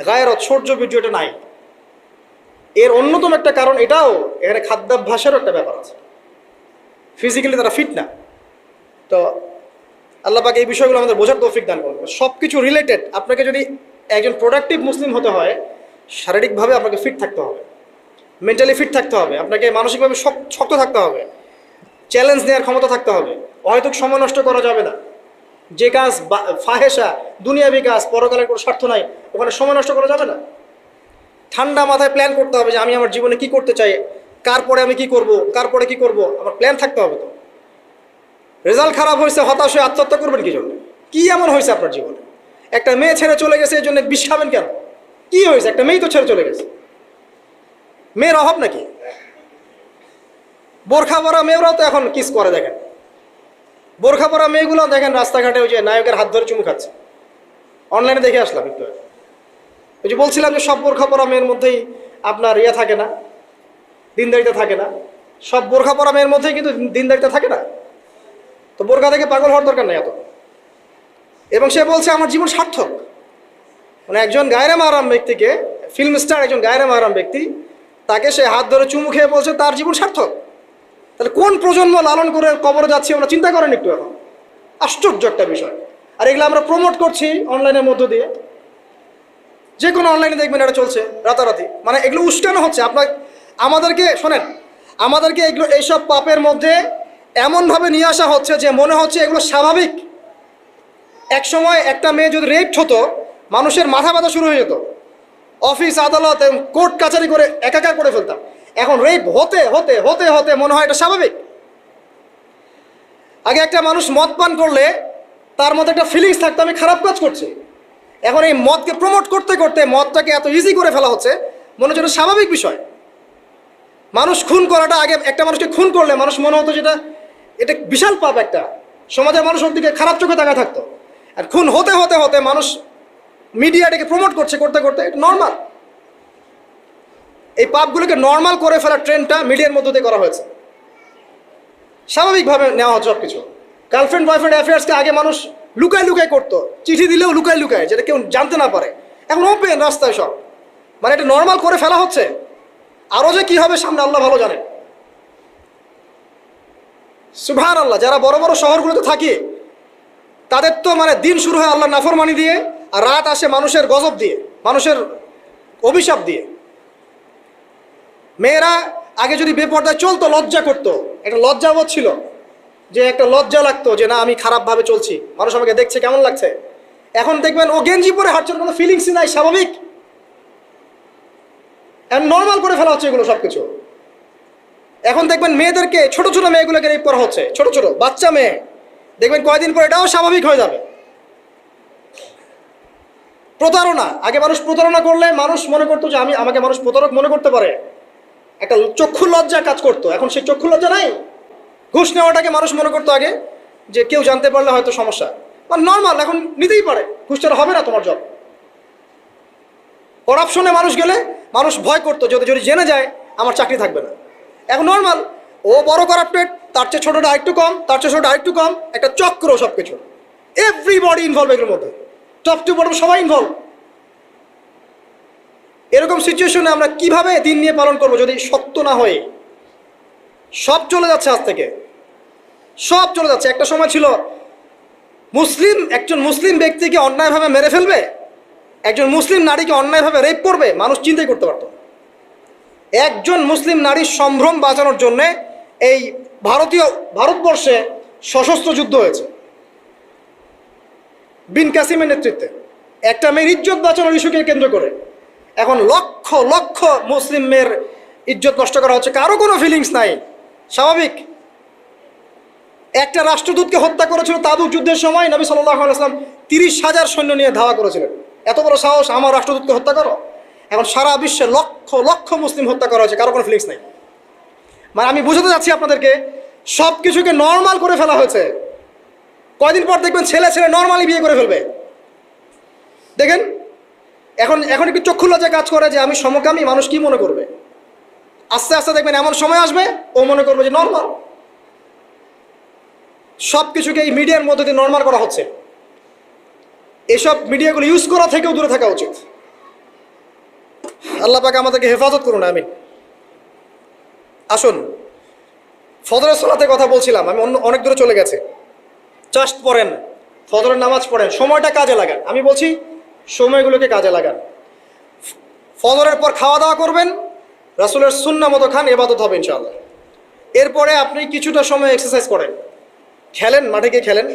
গায়রত শৌর্য বীর্য এটা নাই। এর অন্যতম একটা কারণ এটাও, এখানে খাদ্যাভ্যাসেরও একটা ব্যাপার আছে। ফিজিক্যালি তারা ফিট না। তো আল্লাহ পাক এই বিষয়গুলো আমাদের বোঝার তৌফিক দান করবে। সব কিছু রিলেটেড। আপনাকে যদি একজন প্রোডাক্টিভ মুসলিম হতে হয়, শারীরিকভাবে আপনাকে ফিট থাকতে হবে, মেন্টালি ফিট থাকতে হবে, আপনাকে মানসিকভাবে শক্ত থাকতে হবে, চ্যালেঞ্জ নেওয়ার ক্ষমতা থাকতে হবে, হয়তো সময় নষ্ট করা যাবে না। যে কাজ ফাহেসা, দুনিয়াবি কাজ, পরকালের কোনো স্বার্থ নাই, ওখানে সময় নষ্ট করা যাবে না। ঠান্ডা মাথায় প্ল্যান করতে হবে যে আমি আমার জীবনে কি করতে চাই, কার পরে আমি কি করব, কার পরে কি করব, আমার প্ল্যান থাকতে হবে। তো রেজাল্ট খারাপ হয়েছে, হতাশ হয়ে আত্মহত্যা করবেন কি জন্য? কি এমন হয়েছে আপনার জীবনে? একটা মেয়ে ছেড়ে চলে গেছে, এই জন্য বিষ খাবেন কেন? কি হয়েছে? একটা মেয়েই তো ছেড়ে চলে গেছে। মেয়ের অভাব নাকি? বোরখা পরা মেয়েরাও তো এখন কিস করে, দেখেন বোরখা পরা মেয়েগুলো দেখেন রাস্তাঘাটে ওই যে নায়কের হাত ধরে চুমু খাচ্ছে। অনলাইনে দেখে আসলাম একটু। ওই যে বলছিলাম যে সব বোরখা পরা মেয়ের মধ্যেই আপনার ইয়ে থাকে না, দিনদারিতা থাকে না। সব বোরখা পরা মেয়ের মধ্যেই কিন্তু দিনদারিতা থাকে না। তো বোরখা থেকে পাগল হওয়ার দরকার নেই এত। এবং সে বলছে আমার জীবন সার্থক। মানে একজন গায়রে মাহরাম ব্যক্তিকে, ফিল্ম স্টার একজন গায়রে মাহরাম ব্যক্তি, তাকে সে হাত ধরে চুমু খেয়ে বলছে তার জীবন সার্থক। তাহলে কোন প্রজন্ম লালন করে কবরে যাচ্ছি আমরা চিন্তা করেন একটু। এখন আশ্চর্য একটা বিষয়। আর এগুলো আমরা প্রমোট করছি অনলাইনের মধ্য দিয়ে। যে কোনো অনলাইনে দেখবেন এটা চলছে রাতারাতি। মানে এগুলো উস্কানো হচ্ছে আমাদেরকে। শোনেন, আমাদেরকে এগুলো, এইসব পাপের মধ্যে এমনভাবে নিয়ে আসা হচ্ছে যে মনে হচ্ছে এগুলো স্বাভাবিক। এক সময় একটা মেয়ে যদি রেপ হতো, মানুষের মাথা ব্যথা শুরু হয়ে যেত, অফিস আদালত কোর্ট কাছারি করে একাকার করে ফেলতাম। এখন রেপ হতে হতে হতে হতে মনে হয় এটা স্বাভাবিক। আগে একটা মানুষ মদ পান করলে তার মধ্যে একটা ফিলিংস থাকতো আমি খারাপ কাজ করছি। এখন এই মদকে প্রমোট করতে করতে মদটাকে এত ইজি করে ফেলা হচ্ছে, মনে হচ্ছে এটা স্বাভাবিক বিষয়। মানুষ খুন করাটা, আগে একটা মানুষকে খুন করলে মানুষ মনে হতো যেটা এটা বিশাল পাপ, একটা সমাজের মানুষ ওর দিকে খারাপ চোখে তাকায় থাকতো। আর খুন হতে হতে হতে মানুষ মিডিয়া এটাকে প্রমোট করছে, করতে করতে এটা নর্মাল। এই পাপগুলোকে নর্মাল করে ফেলার ট্রেন্ডটা মিডিয়ার মধ্য দিয়ে করা হয়েছে। স্বাভাবিকভাবে নেওয়া হচ্ছে সব কিছু। গার্লফ্রেন্ড বয়ফ্রেন্ড অ্যাফেয়ার্সকে আগে মানুষ লুকায় লুকায় করতো, চিঠি দিলেও লুকায় লুকায়, যেটা কেউ জানতে না পারে। এখন ওপেন রাস্তায় সব, মানে এটা নর্মাল করে ফেলা হচ্ছে। আরও যে কি হবে সামনে আল্লাহ ভালো জানেন। সুবহানাল্লাহ, যারা বড় বড় শহরগুলোতে থাকে তাদের তো মানে দিন শুরু হয় আল্লাহ নাফরমানি দিয়ে, আর রাত আসে মানুষের গজব দিয়ে, মানুষের অভিশাপ দিয়ে। মেয়েরা আগে যদি বেপর্দায় চলতো লজ্জা করতো, একটা লজ্জাবোধ ছিল, যে একটা লজ্জা লাগতো যে না আমি খারাপভাবে চলছি, মানুষ আমাকে দেখছে কেমন লাগছে। এখন দেখবেন ও গেঞ্জি পরে হাঁটছে, কোনো ফিলিংসই নাই, স্বাভাবিক, নর্মাল করে ফেলা হচ্ছে এগুলো সব কিছু। এখন দেখবেন মেয়েদেরকে, ছোট ছোট মেয়েগুলোকে রেপ করা হচ্ছে, ছোট ছোট বাচ্চা মেয়ে, দেখবেন কয়দিন পর এটাও স্বাভাবিক হয়ে যাবে। প্রতারণা, আগে মানুষ প্রতারণা করলে মানুষ মনে করতো যে আমাকে মানুষ প্রতারক মনে করতে পারে, একটা চক্ষু লজ্জা কাজ করতো। এখন সেই চক্ষু লজ্জা নাই। ঘুষ নেওয়াটাকে মানুষ মনে করতো আগে যে কেউ জানতে পারলে হয়তো সমস্যা, মানে নর্মাল, এখন নিতেই পারে, ঘুষ ছাড়া হবে না তোমার জব। করাপশনে মানুষ গেলে মানুষ ভয় করতো যদি জেনে যায় আমার চাকরি থাকবে না। এখন নর্মাল, ও বড় করাপ্টেড, তার চেয়ে ছোটটা আরেকটু কম, তার চেয়ে ছোটটা আরেকটু কম, একটা চক্র সব কিছু, এভরিবডি ইনভলভ এগুলোর মধ্যে, টপ টু বটম সবাই ইনভলভ। এরকম সিচুয়েশনে আমরা কিভাবে দিন নিয়ে পালন করবো যদি সত্য না হয়ে? সব চলে যাচ্ছে, আজ থেকে সব চলে যাচ্ছে। একটা সময় ছিল একজন মুসলিম ব্যক্তিকে অন্যায়ভাবে মেরে ফেলবে, একজন মুসলিম নারীকে অন্যায়ভাবে রেপ করবে, মানুষ চিন্তাই করতে পারত। একজন মুসলিম নারীর সম্ভ্রম বাঁচানোর জন্যে এই ভারতবর্ষে সশস্ত্র যুদ্ধ হয়েছে বিন কাসিমের নেতৃত্বে, একটা মেয়ের ইজ্জত বাঁচানোর ইস্যুকে কেন্দ্র করে। এখন লক্ষ লক্ষ মুসলিম মেয়ের ইজ্জত নষ্ট করা হচ্ছে, কারো কোনো ফিলিংস নাই, স্বাভাবিক। একটা রাষ্ট্রদূতকে হত্যা করেছিল তাবুক যুদ্ধের সময়, নবী সাল্লাল্লাহু আলাইহি ওয়াসাল্লাম 30,000 সৈন্য নিয়ে ধাওয়া করেছিলেন। এত বড় সাহস আমার রাষ্ট্রদূতকে হত্যা করো? এখন সারা বিশ্বে লক্ষ লক্ষ মুসলিম হত্যা করা হয়েছে, কারো কোনো ফিলিংস নাই। মানে আমি বুঝাতে যাচ্ছি আপনাদেরকে, সব কিছুকে নর্মাল করে ফেলা হয়েছে। কয়দিন পর দেখবেন ছেলে ছেলে নর্মালি বিয়ে করে ফেলবে। দেখেন এখন একটু চক্ষু লজ্জা কাজ করে যে আমি সমকামী, মানুষ কি মনে করবে। আস্তে আস্তে দেখবেন এমন সময় আসবে ও মনে করবে যে নর্মাল। সব কিছুকে এই মিডিয়ার মধ্যে দিয়ে নর্মাল করা হচ্ছে। এসব মিডিয়াগুলো ইউজ করা থেকেও দূরে থাকা উচিত। আল্লাহ পাক আমাদেরকে হেফাজত করুন, আমিন। আসুন, ফজরের সালাতের কথা বলছিলাম, আমি অনেক দূরে চলে গেছে। জাস্ট পড়েন, ফজরের নামাজ পড়েন, সময়টা কাজে লাগান। আমি বলছি সময়গুলোকে কাজে লাগান। ফজরের পর খাওয়া দাওয়া করবেন, রাসূলের সুন্নাহ মতো খান, ইবাদত হবে ইনশাআল্লাহ। এরপরে আপনি কিছুটা সময় এক্সারসাইজ করেন, খেলেন, মাঠে গিয়ে খেলেন,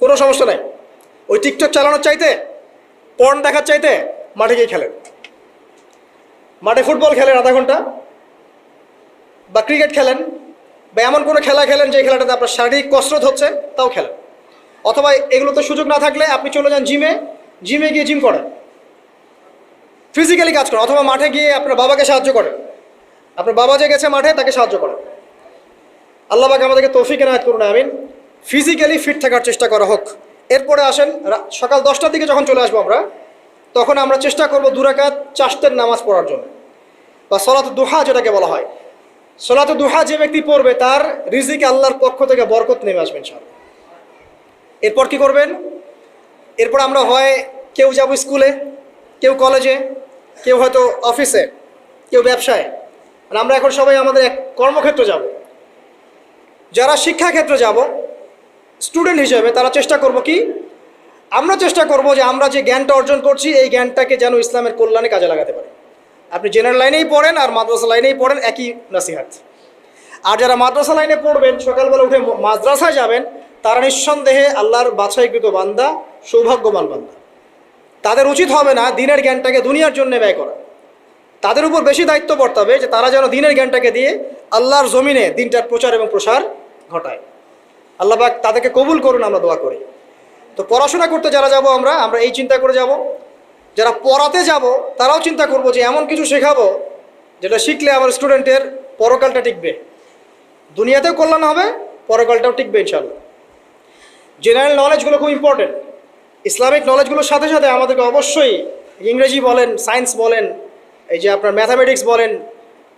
কোনো সমস্যা নাই। ওই টিকটক চালানোর চাইতে, পর্ন দেখার চাইতে মাঠে গিয়ে খেলেন। মাঠে ফুটবল খেলেন আধা ঘন্টা, বা ক্রিকেট খেলেন, বা এমন কোনো খেলা খেলেন যে খেলাটাতে আপনার শারীরিক কসরত হচ্ছে, তাও খেলেন। অথবা এগুলোতে সুযোগ না থাকলে আপনি চলে যান জিমে গিয়ে জিম করেন, ফিজিক্যালি কাজ করেন। অথবা মাঠে গিয়ে আপনার বাবাকে সাহায্য করেন, আপনার বাবা যে গেছে মাঠে তাকে সাহায্য করেন। আল্লাহ পাক আমাদেরকে তৌফিক এনায়েত করুন, আমিন। ফিজিক্যালি ফিট থাকার চেষ্টা করা হোক। এরপরে আসেন, সকাল 10টার দিকে যখন চলে আসবো আমরা, তখন আমরা চেষ্টা করব 2 রাকাত চাশতের নামাজ পড়ার জন্য, বা সলাতুদ দুহা যেটাকে বলা হয়। সলাতুদ দুহা যে ব্যক্তি পড়বে তার রিজিকে আল্লাহর পক্ষ থেকে বরকত নেমে আসবে ইনশাআল্লাহ। এরপর কি করবেন? এরপর আমরা হয় কেউ যাব স্কুলে, কেউ কলেজে, কেউ হয়তো অফিসে, কেউ ব্যবসায়। আর আমরা এখন সবাই আমাদের এক কর্মক্ষেত্রে যাব। যারা শিক্ষাক্ষেত্রে যাব স্টুডেন্ট হিসেবে, তারা চেষ্টা করব কি, আমরা চেষ্টা করব যে আমরা যে জ্ঞানটা অর্জন করছি এই জ্ঞানটাকে যেন ইসলামের কল্যাণে কাজে লাগাতে পারি। আপনি জেনারেল লাইনেই পড়েন আর মাদ্রাসা লাইনেই পড়েন, একই নসিহত। আর যারা মাদ্রাসা লাইনে পড়বেন, সকালবেলা উঠে মাদ্রাসায় যাবেন, তারা নিঃসন্দেহে আল্লাহর বাছাইকৃত বান্দা, সৌভাগ্যবান বান্দা। তাদের উচিত হবে না দিনের জ্ঞানটাকে দুনিয়ার জন্য ব্যয় করা। তাদের উপর বেশি দায়িত্ব বর্তাবে যে তারা যেন দিনের জ্ঞানটাকে দিয়ে আল্লাহর জমিনে দিনটার প্রচার এবং প্রসার ঘটায়। আল্লাহ পাক তাদেরকে কবুল করুন, আমরা দোয়া করি। তো পড়াশোনা করতে যারা যাব আমরা এই চিন্তা করে যাব। যারা পড়াতে যাব তারাও চিন্তা করব যে এমন কিছু শেখাবো যেটা শিখলে আমার স্টুডেন্টের পরকালটা টিকবে, দুনিয়াতেও কল্যাণ হবে, পরকালটাও টিকবে ইনশাআল্লাহ। জেনারেল নলেজগুলো খুব ইম্পর্টেন্ট। ইসলামিক নলেজগুলোর সাথে সাথে আমাদেরকে অবশ্যই ইংরেজি বলেন, সায়েন্স বলেন, এই যে আপনার ম্যাথামেটিক্স বলেন,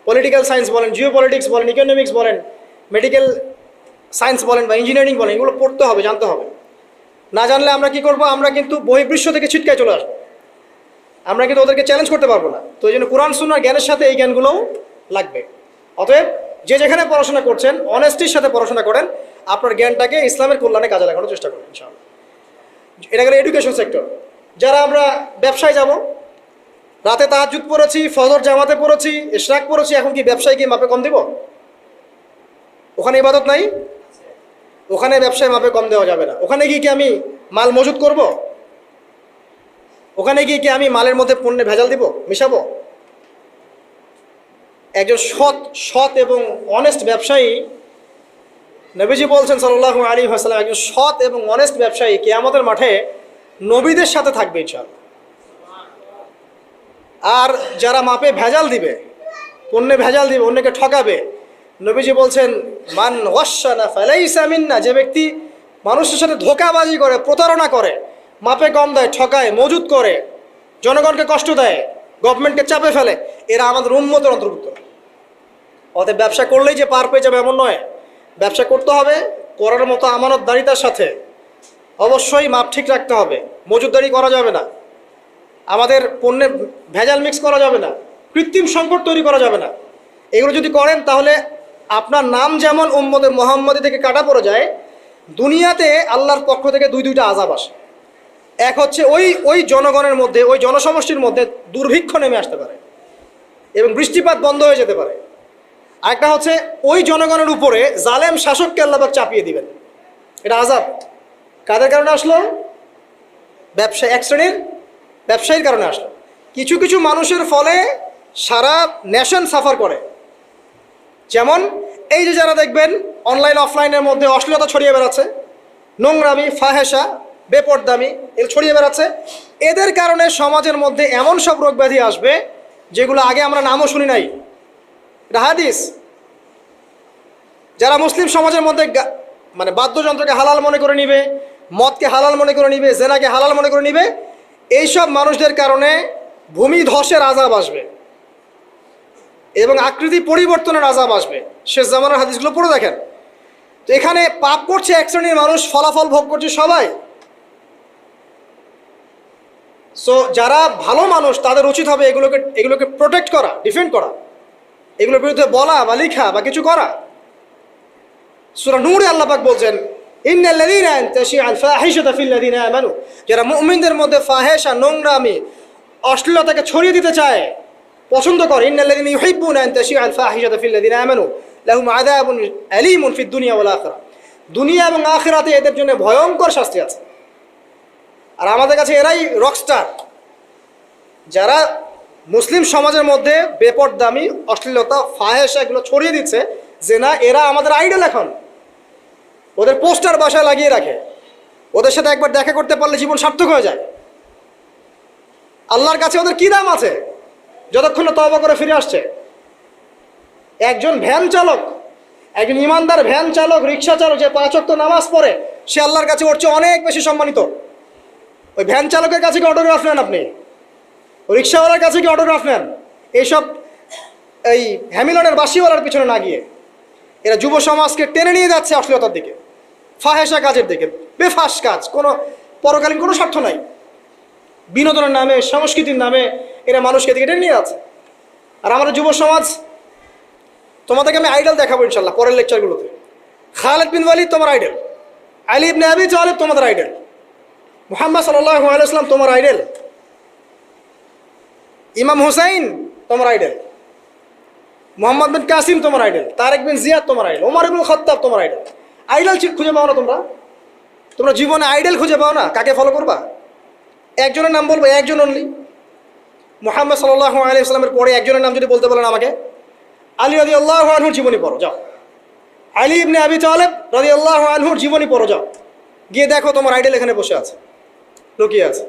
পলিটিক্যাল সায়েন্স বলেন, জিও পলিটিক্স বলেন, ইকোনমিক্স বলেন, মেডিকেল সায়েন্স বলেন বা ইঞ্জিনিয়ারিং বলেন, এগুলো পড়তে হবে, জানতে হবে। না জানলে আমরা কি করব? আমরা কিন্তু বহির্বিশ্ব থেকে ছিটকায় চলে আসবো, আমরা কিন্তু ওদেরকে চ্যালেঞ্জ করতে পারবো না। তো এই জন্য কোরআন সুন্নাহর জ্ঞানের সাথে এই জ্ঞানগুলোও লাগবে। অতএব যে যেখানে পড়াশোনা করছেন অনেস্টির সাথে পড়াশোনা করেন, আপনার জ্ঞানটাকে ইসলামের কল্যাণে কাজে লাগানোর চেষ্টা করেন ইনশাআল্লাহ। এটা গেলে এডুকেশন সেক্টর। যারা আমরা ব্যবসায় যাব, রাতে তাহাজ্জুদ পড়েছি, ফজর জামাতে পড়েছি, ইশরাক পড়েছি, এখন কি ব্যবসায় কি মাপে কম দিব? ওখানে ইবাদত নাই, ওখানে ব্যবসায় মাপে কম দেওয়া যাবে না। ওখানে গিয়ে কি আমি মাল মজুত করব? ওখানে গিয়ে কি আমি মালের মধ্যে পণ্যে ভেজাল দিব, মিশাবো? একজন সৎ এবং অনেস্ট ব্যবসায়ী, নবীজি বলছেন সাল্লাল্লাহু আলাইহি ওয়াসাল্লাম, একজন সৎ এবং অনেস্ট ব্যবসায়ী কিয়ামতের মাঠে নবীদের সাথে থাকবে ইনশাআল্লাহ। আর যারা মাপে ভেজাল দিবে, পণ্যে ভেজাল দিবে, অন্যকে ঠকাবে, নবীজি বলছেন মান ওয়াশানা ফালাইসা মিন্না, যে ব্যক্তি মানুষের সাথে ধোঁকাবাজি করে, প্রতারণা করে, মাপে কম দেয়, ঠকায়, মজুত করে, জনগণকে কষ্ট দেয়, গভর্নমেন্টকে চাপে ফেলে, এরা আমাদের উম্মতের অন্তর্ভুক্ত। অতএব ব্যবসা করলেই যে পার পেয়ে যাবে এমন নয়। ব্যবসা করতে হবে করার মতো আমানতদারিতার সাথে। অবশ্যই মাপ ঠিক রাখতে হবে, মজুতদারি করা যাবে না, আমাদের পণ্যে ভেজাল মিক্স করা যাবে না, কৃত্রিম সংকট তৈরি করা যাবে না। এগুলো যদি করেন তাহলে আপনার নাম যেমন উম্মতে মুহাম্মাদি থেকে কাটা পড়ে যায়, দুনিয়াতে আল্লাহর পক্ষ থেকে দুইটা আযাব আসে। এক হচ্ছে ওই জনগণের মধ্যে, ওই জনসমষ্টির মধ্যে দুর্ভিক্ষ নেমে আসতে পারে এবং বৃষ্টিপাত বন্ধ হয়ে যেতে পারে। আরেকটা হচ্ছে ওই জনগণের উপরে জালেম শাসককে আল্লাহ পাক চাপিয়ে দিবেন। এটা আযাব কাদের কারণে আসলো? এক শ্রেণীর ব্যবসায়ীর কারণে আসলো। কিছু কিছু মানুষের ফলে সারা নেশন সাফার করে। যেমন এই যে যারা দেখবেন অনলাইন অফলাইনের মধ্যে অশ্লীলতা ছড়িয়ে বেড়াচ্ছে, নোংরামি, ফাহেসা, বেপরদামি এগুলো ছড়িয়ে বেড়াচ্ছে, এদের কারণে সমাজের মধ্যে এমন সব রোগ ব্যাধি আসবে যেগুলো আগে আমরা নামও শুনি নাই। এটা হাদিস। যারা মুসলিম সমাজের মধ্যে মানে বাদ্যযন্ত্রকে হালাল মনে করে নিবে, মদকে হালাল মনে করে নিবে, জেনাকে হালাল মনে করে নিবে, এইসব মানুষদের কারণে ভূমি ধসের আযাব আসবে এবং আকৃতি পরিবর্তনের আযাব আসবে। শেষ জামানার হাদিসগুলো পড়ে দেখেন। তো এখানে পাপ করছে এক শ্রেণীর মানুষ, ফলাফল ভোগ করছে সবাই। সো যারা ভালো মানুষ তাদের উচিত হবে এগুলোকে প্রোটেক্ট করা, ডিফেন্ড করা, এগুলোর বিরুদ্ধে বলা বা লেখা বা কিছু করা। সূরা নূরে আল্লাহ পাক বলছেন ইন্নাল্লাযীনা ইয়ানতাশিআল ফাহিশাতা ফিল্লাযীনা আমানু, যারা মুমিনদের মধ্যে ফাহেশা, নোংরামি, অশ্লীলতাকে ছড়িয়ে দিতে চায়, পছন্দ করে, ইন্নাল্লাযীনা ইউহিব্বুনা ইয়ানতাশিআল ফাহিশাতা ফিল্লাযীনা আমানু লাহুম আযাবুন আলীমুন ফিদ দুনিয়া ওয়াল আখিরাহ, দুনিয়া এবং আখিরাতে এদের জন্য ভয়ঙ্কর শাস্তি আছে। আর আমাদের কাছে এরাই রকস্টার, যারা মুসলিম সমাজের মধ্যে বেপরদামি, অশ্লীলতা, ফাহেশা এগুলো ছড়িয়ে দিচ্ছে, যে না এরা আমাদের আইডল। এখন ওদের পোস্টার বাসায় লাগিয়ে রাখে, ওদের সাথে একবার দেখা করতে পারলে জীবন সার্থক হয়ে যায়। আল্লাহর কাছে ওদের কি দাম আছে যতক্ষণ না তওবা করে ফিরে আসছে? একজন ভ্যান চালক, একজন ইমানদার ভ্যান চালক, রিক্সা চালক, যে 5 ওয়াক্ত নামাজ পড়ে, সে আল্লাহর কাছে ওর চেয়ে অনেক বেশি সম্মানিত। ওই ভ্যান চালকের কাছে কি অটোগ্রাফ নেন আপনি? ওই রিক্সাওয়ালার কাছে কি অটোগ্রাফ নেন? এইসব এই হ্যামিলনের বাসিওয়ালার পিছনে না গিয়ে এরা যুব সমাজকে টেনে নিয়ে যাচ্ছে অশ্লীলতার দিকে, ফাহেসা কাজের দিকে, বেফাস কাজ, কোনো পরকালীন কোনো স্বার্থ নাই। বিনোদনের নামে, সংস্কৃতির নামে এরা মানুষকে দিকে টেনে নিয়ে যাচ্ছে। আর আমাদের যুব সমাজ, তোমাদেরকে আমি আইডল দেখাবো ইনশাল্লাহ পরের লেকচারগুলোতে। খালিদ বিন ওয়ালিদ তোমার আইডল, আলী ইবনে আবি তালিব তোমাদের আইডল, মুহাম্মদ সাল্লাল্লাহু আলাইহি ওয়াসাল্লাম তোমার আইডল, ইমাম হুসাইন তোমার আইডল, মোহাম্মদ বিন কাসিম তোমার আইডল, তারেক বিন জিয়াদ তোমার আইডল, ওমর ইবনুল খাত্তাব তোমার আইডল। আইডল খুঁজে পাও না তোমরা জীবনে আইডল খুঁজে পাও না? কাকে ফলো করবা? একজনের নাম বলবো, একজন অনলি, মুহাম্মদ সাল্লাল্লাহু আলাইহি ওয়াসাল্লামের পরে একজনের নাম যদি বলতে বলেন আমাকে, আলী রাদিয়াল্লাহু আনহুর জীবনী পড়ো যাও, আলী ইবনে আবি তালিব রাদিয়াল্লাহু আনহুর জীবনী পড়ো যাও, গিয়ে দেখো তোমার আইডল এখানে বসে আছে, লুকিয়ে আছে।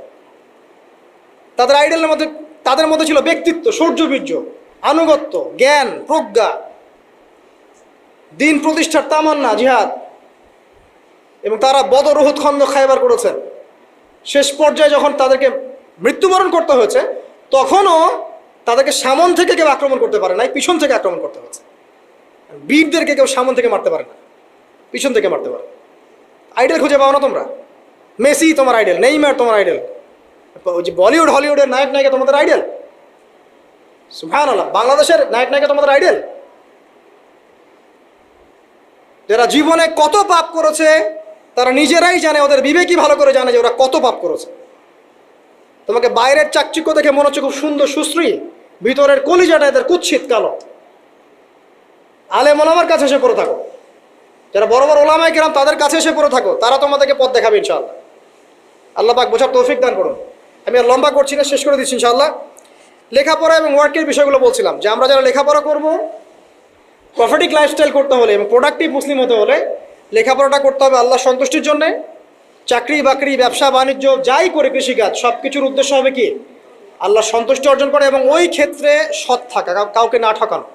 তাদের মধ্যে ছিল ব্যক্তিত্ব, শৌর্যবীর্য, আনুগত্য, জ্ঞান, প্রজ্ঞা, দিন প্রতিষ্ঠার তামান্না, জিহাদ, এবং তারা বদর, উহুদ, খন্দক, খায়বার করেছেন। শেষ পর্যায়ে যখন তাদেরকে মৃত্যুবরণ করতে হয়েছে, তখনও তাদেরকে সামন থেকে কেউ আক্রমণ করতে পারে নাই, পিছন থেকে আক্রমণ করতে হয়েছে। বীরদেরকে কেউ সামন থেকে মারতে পারে না, পিছন থেকে মারতে পারে। আইডল খুঁজে পাও না তোমরা? মেসি তোমার আইডল, নেইমার তোমার আইডল, ওই যে বলিউড হলিউডের নায়ক নায়িকা তোমাদের আইডল। সুবহানাল্লাহ, বাংলাদেশের নায়ক নায়িকা তোমাদের আইডল, যারা জীবনে কত পাপ করেছে তারা নিজেরাই জানে, ওদের বিবেকই ভালো করে জানে যে ওরা কত পাপ করেছে। তোমাকে বাইরের চাকচিক্য দেখে মনে হচ্ছে খুব সুন্দর সুশ্রী, ভিতরের কলিজাটা এদের কুৎসিত কালো। আলেম ওলামার কাছে এসে পড়ে থাকো, যারা বড় বড় ওলামায়ে কেরাম তাদের কাছে এসে পড়ে থাকো, তারা তোমাদেরকে পথ দেখাবে ইনশাআল্লাহ। আল্লাহ পাক বোঝার তৌফিক দান করুন। আমি আর লম্বা করছি না, শেষ করে দিচ্ছি ইনশাআল্লাহ। লেখাপড়া এবং ওয়ার্কের বিষয়গুলো বলছিলাম যে আমরা যারা লেখাপড়া করব, প্রফিটিক লাইফস্টাইল করতে হলে এবং প্রোডাক্টিভ মুসলিম হতে হলে লেখাপড়াটা করতে হবে আল্লাহ সন্তুষ্টির জন্যে। চাকরি বাকরি, ব্যবসা বাণিজ্য যাই করে, কৃষিকাজ, সব কিছুর উদ্দেশ্য হবে কি? আল্লাহ সন্তুষ্টি অর্জন করে এবং ওই ক্ষেত্রে সৎ থাকা, কাউকে না ঠকানো,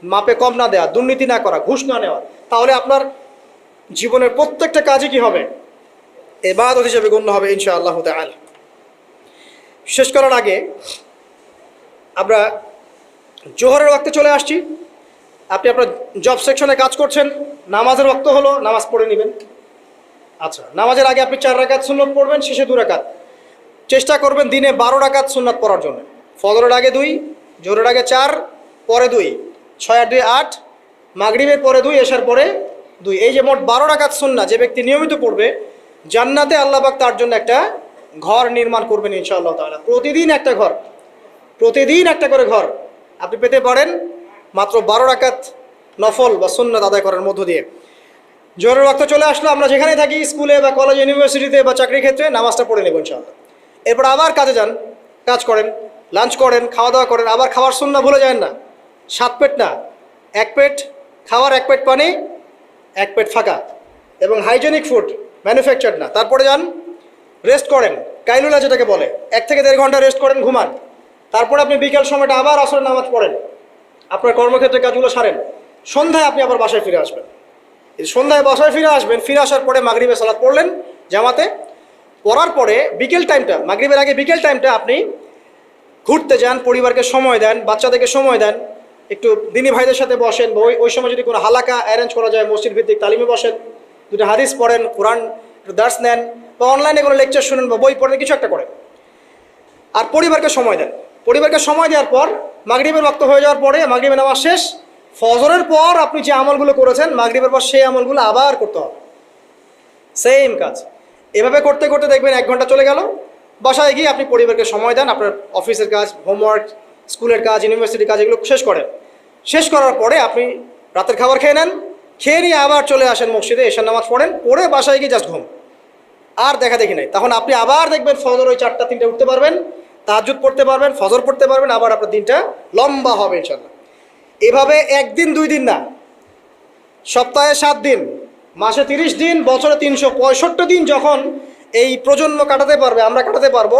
মাপে কম না দেওয়া, দুর্নীতি না করা, ঘুষ না নেওয়া। তাহলে আপনার জীবনের প্রত্যেকটা কাজই কি হবে? ইবাদত হিসেবে গণ্য হবে ইনশাআল্লাহ তাআলা। শেষ করার আগে আমরা জোহরের ওয়াক্তে চলে আসছি। আপনি আপনার জব সেকশনে কাজ করছেন, নামাজের ওয়াক্ত হলো, নামাজ পড়ে নেবেন। আচ্ছা, নামাজের আগে আপনি 4 রাকাত সুন্নাত পড়বেন, শেষে 2 রাকাত। চেষ্টা করবেন দিনে 12 রাকাত সুন্নাত পড়ার জন্য। ফজরের আগে 2, জোহরের আগে 4, পরে 2, 6 আর 2 8, মাগরিবের পরে 2, এশার পরে 2। এই যে মোট 12 রাকাত সুন্নাত যে ব্যক্তি নিয়মিত পড়বে, জান্নাতে আল্লাহ পাক তার জন্য একটা ঘর নির্মাণ করবেন ইনশাআল্লাহ তাআলা। প্রতিদিন একটা ঘর, প্রতিদিন একটা করে ঘর আপনি পেতে পারেন মাত্র 12 রাকাত নফল বা সুন্নাত আদায় করার মধ্য দিয়ে। জোহরের ওয়াক্ত চলে আসলো, আমরা যেখানে থাকি, স্কুলে বা কলেজ, ইউনিভার্সিটিতে বা চাকরির ক্ষেত্রে, নামাজটা পড়ে নেব ইনশাআল্লাহ। এরপর আবার কাজে যান, কাজ করেন, লাঞ্চ করেন, খাওয়া দাওয়া করেন। আবার খাওয়ার সুন্নাত ভুলে যান না, 7 পেট না, 1 পেট খাওয়ার, 1 পেট পানি, 1 পেট ফাঁকা, এবং হাইজেনিক ফুড, ম্যানুফ্যাকচার্ড না। তারপরে যান, রেস্ট করেন, কাইলুলা যেটাকে বলে, 1 থেকে 1.5 ঘন্টা রেস্ট করেন, ঘুমান। তারপরে আপনি বিকেল সময়টা আবার আসরের নামাজ পড়েন, আপনার কর্মক্ষেত্রে কাজগুলো সারেন। সন্ধ্যায় আপনি আবার বাসায় ফিরে আসবেন। সন্ধ্যায় বাসায় ফিরে আসবেন, ফিরে আসার পরে মাগরিবের সালাত পড়লেন জামাতে। পড়ার পরে বিকেল টাইমটা, মাগরিবের আগে বিকেল টাইমটা আপনি ঘুরতে যান, পরিবারকে সময় দেন, বাচ্চাদেরকে সময় দেন, একটু দিনী ভাইদের সাথে বসেন, বা ওই সময় যদি কোনো হালাকা অ্যারেঞ্জ করা যায়, মসজিদ ভিত্তিক তালিমে বসেন, 2টা হাদিস পড়েন, কোরআন একটু দার্স নেন, বা অনলাইনে কোনো লেকচার শুনেন বা বই পড়েন, কিছু একটা করেন। আর পরিবারকে সময় দেন। পরিবারকে সময় দেওয়ার পর মাগরিবের ওয়াক্ত হয়ে যাওয়ার পরে, মাগরিবের নামাজ শেষ, ফজরের পর আপনি যে আমলগুলো করেছেন মাগরিবের পর, সেই আমলগুলো আবার করতে হবে, সেম কাজ। এভাবে করতে করতে দেখবেন 1 ঘন্টা চলে গেল। বাসায় গিয়ে আপনি পরিবারকে সময় দেন, আপনার অফিসের কাজ, হোমওয়ার্ক, স্কুলের কাজ, ইউনিভার্সিটির কাজ, এগুলো শেষ করেন। শেষ করার পরে আপনি রাতের খাবার খেয়ে নেন, খেয়ে নিয়ে আবার চলে আসেন মসজিদে, এশার নামাজ পড়েন, পড়ে বাসায় গিয়ে জাস্ট ঘুম, আর দেখা দেখি নাই। তখন আপনি আবার দেখবেন ফজর ওই 4টা 3টে উঠতে পারবেন, তাহাজ্জুদ পড়তে পারবেন, ফজর পড়তে পারবেন, আবার আপনার দিনটা লম্বা হবে ইনশাআল্লাহ। এভাবে 1 দিন 2 দিন না, সপ্তাহে 7 দিন, মাসে 30 দিন, বছরে 365 দিন যখন এই প্রজন্ম কাটাতে পারবে, আমরা কাটাতে পারবো,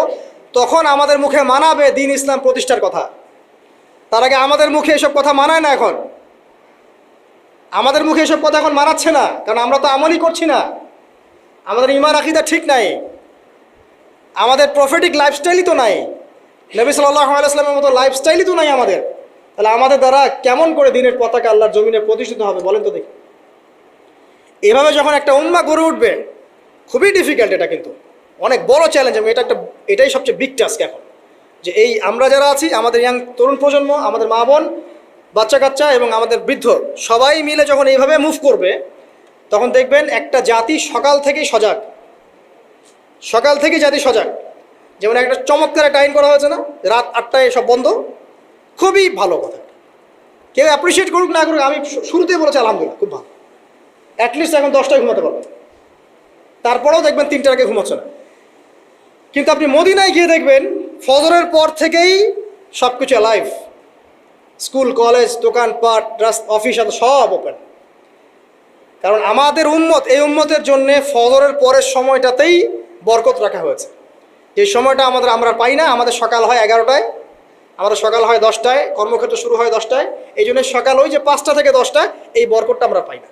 তখন আমাদের মুখে মানাবে দিন ইসলাম প্রতিষ্ঠার কথা। তার আগে আমাদের মুখে এসব কথা মানায় না। এখন আমাদের মুখে এসব কথা এখন মানাচ্ছে না, কারণ আমরা তো আমলই করছি না, আমাদের ঈমান আকীদা ঠিক নাই, আমাদের প্রফেটিক লাইফস্টাইলই তো নাই, নবী সাল্লাল্লাহু আলাইহি ওয়াসাল্লামের মতো লাইফস্টাইলই তো নাই আমাদের। তাহলে আমাদের দ্বারা কেমন করে দিনের পতাকা আল্লাহর জমিনে প্রতিষ্ঠিত হবে বলেন তো দেখি? এভাবে যখন একটা উম্মাহ গড়ে উঠবে, খুবই ডিফিকাল্ট, এটা কিন্তু অনেক বড় চ্যালেঞ্জ। এবং এটাই সবচেয়ে বিগ টাস্ক এখন, যে এই আমরা যারা আছি, আমাদের ইয়াং তরুণ প্রজন্ম, আমাদের মা বোন, বাচ্চা কাচ্চা এবং আমাদের বৃদ্ধ, সবাই মিলে যখন এইভাবে মুভ করবে, তখন দেখবেন একটা জাতি সকাল থেকেই সজাগ, সকাল থেকেই জাতি সজাগ। যেমন একটা চমৎকার একটা আইন করা হয়েছে না, রাত 8টায় সব বন্ধ, খুবই ভালো কথা। কেউ অ্যাপ্রিসিয়েট করুক না করুক, আমি শুরুতেই বলেছি আলহামদুলিল্লাহ, খুব ভালো। অ্যাটলিস্ট এখন 10টায় ঘুমাতে পারবেন, তারপরেও দেখবেন 3টার আগে ঘুমাচ্ছে না। কিন্তু আপনি মদিনায় গিয়ে দেখবেন ফজরের পর থেকেই সব কিছু লাইভ, স্কুল, কলেজ, দোকানপাট, অফিস সব ওপেন। কারণ আমাদের উম্মত, এই উম্মতের জন্য ফজরের পরের সময়টাতেই বরকত রাখা হয়েছে। যে সময়টা আমরা পাই না, আমাদের সকাল হয় 11টায়, আমাদের সকাল হয় 10টায়, কর্মক্ষেত্র শুরু হয় 10টায়। এই জন্য সকাল ওই যে 5টা থেকে 10টা, এই বরকতটা আমরা পাই না।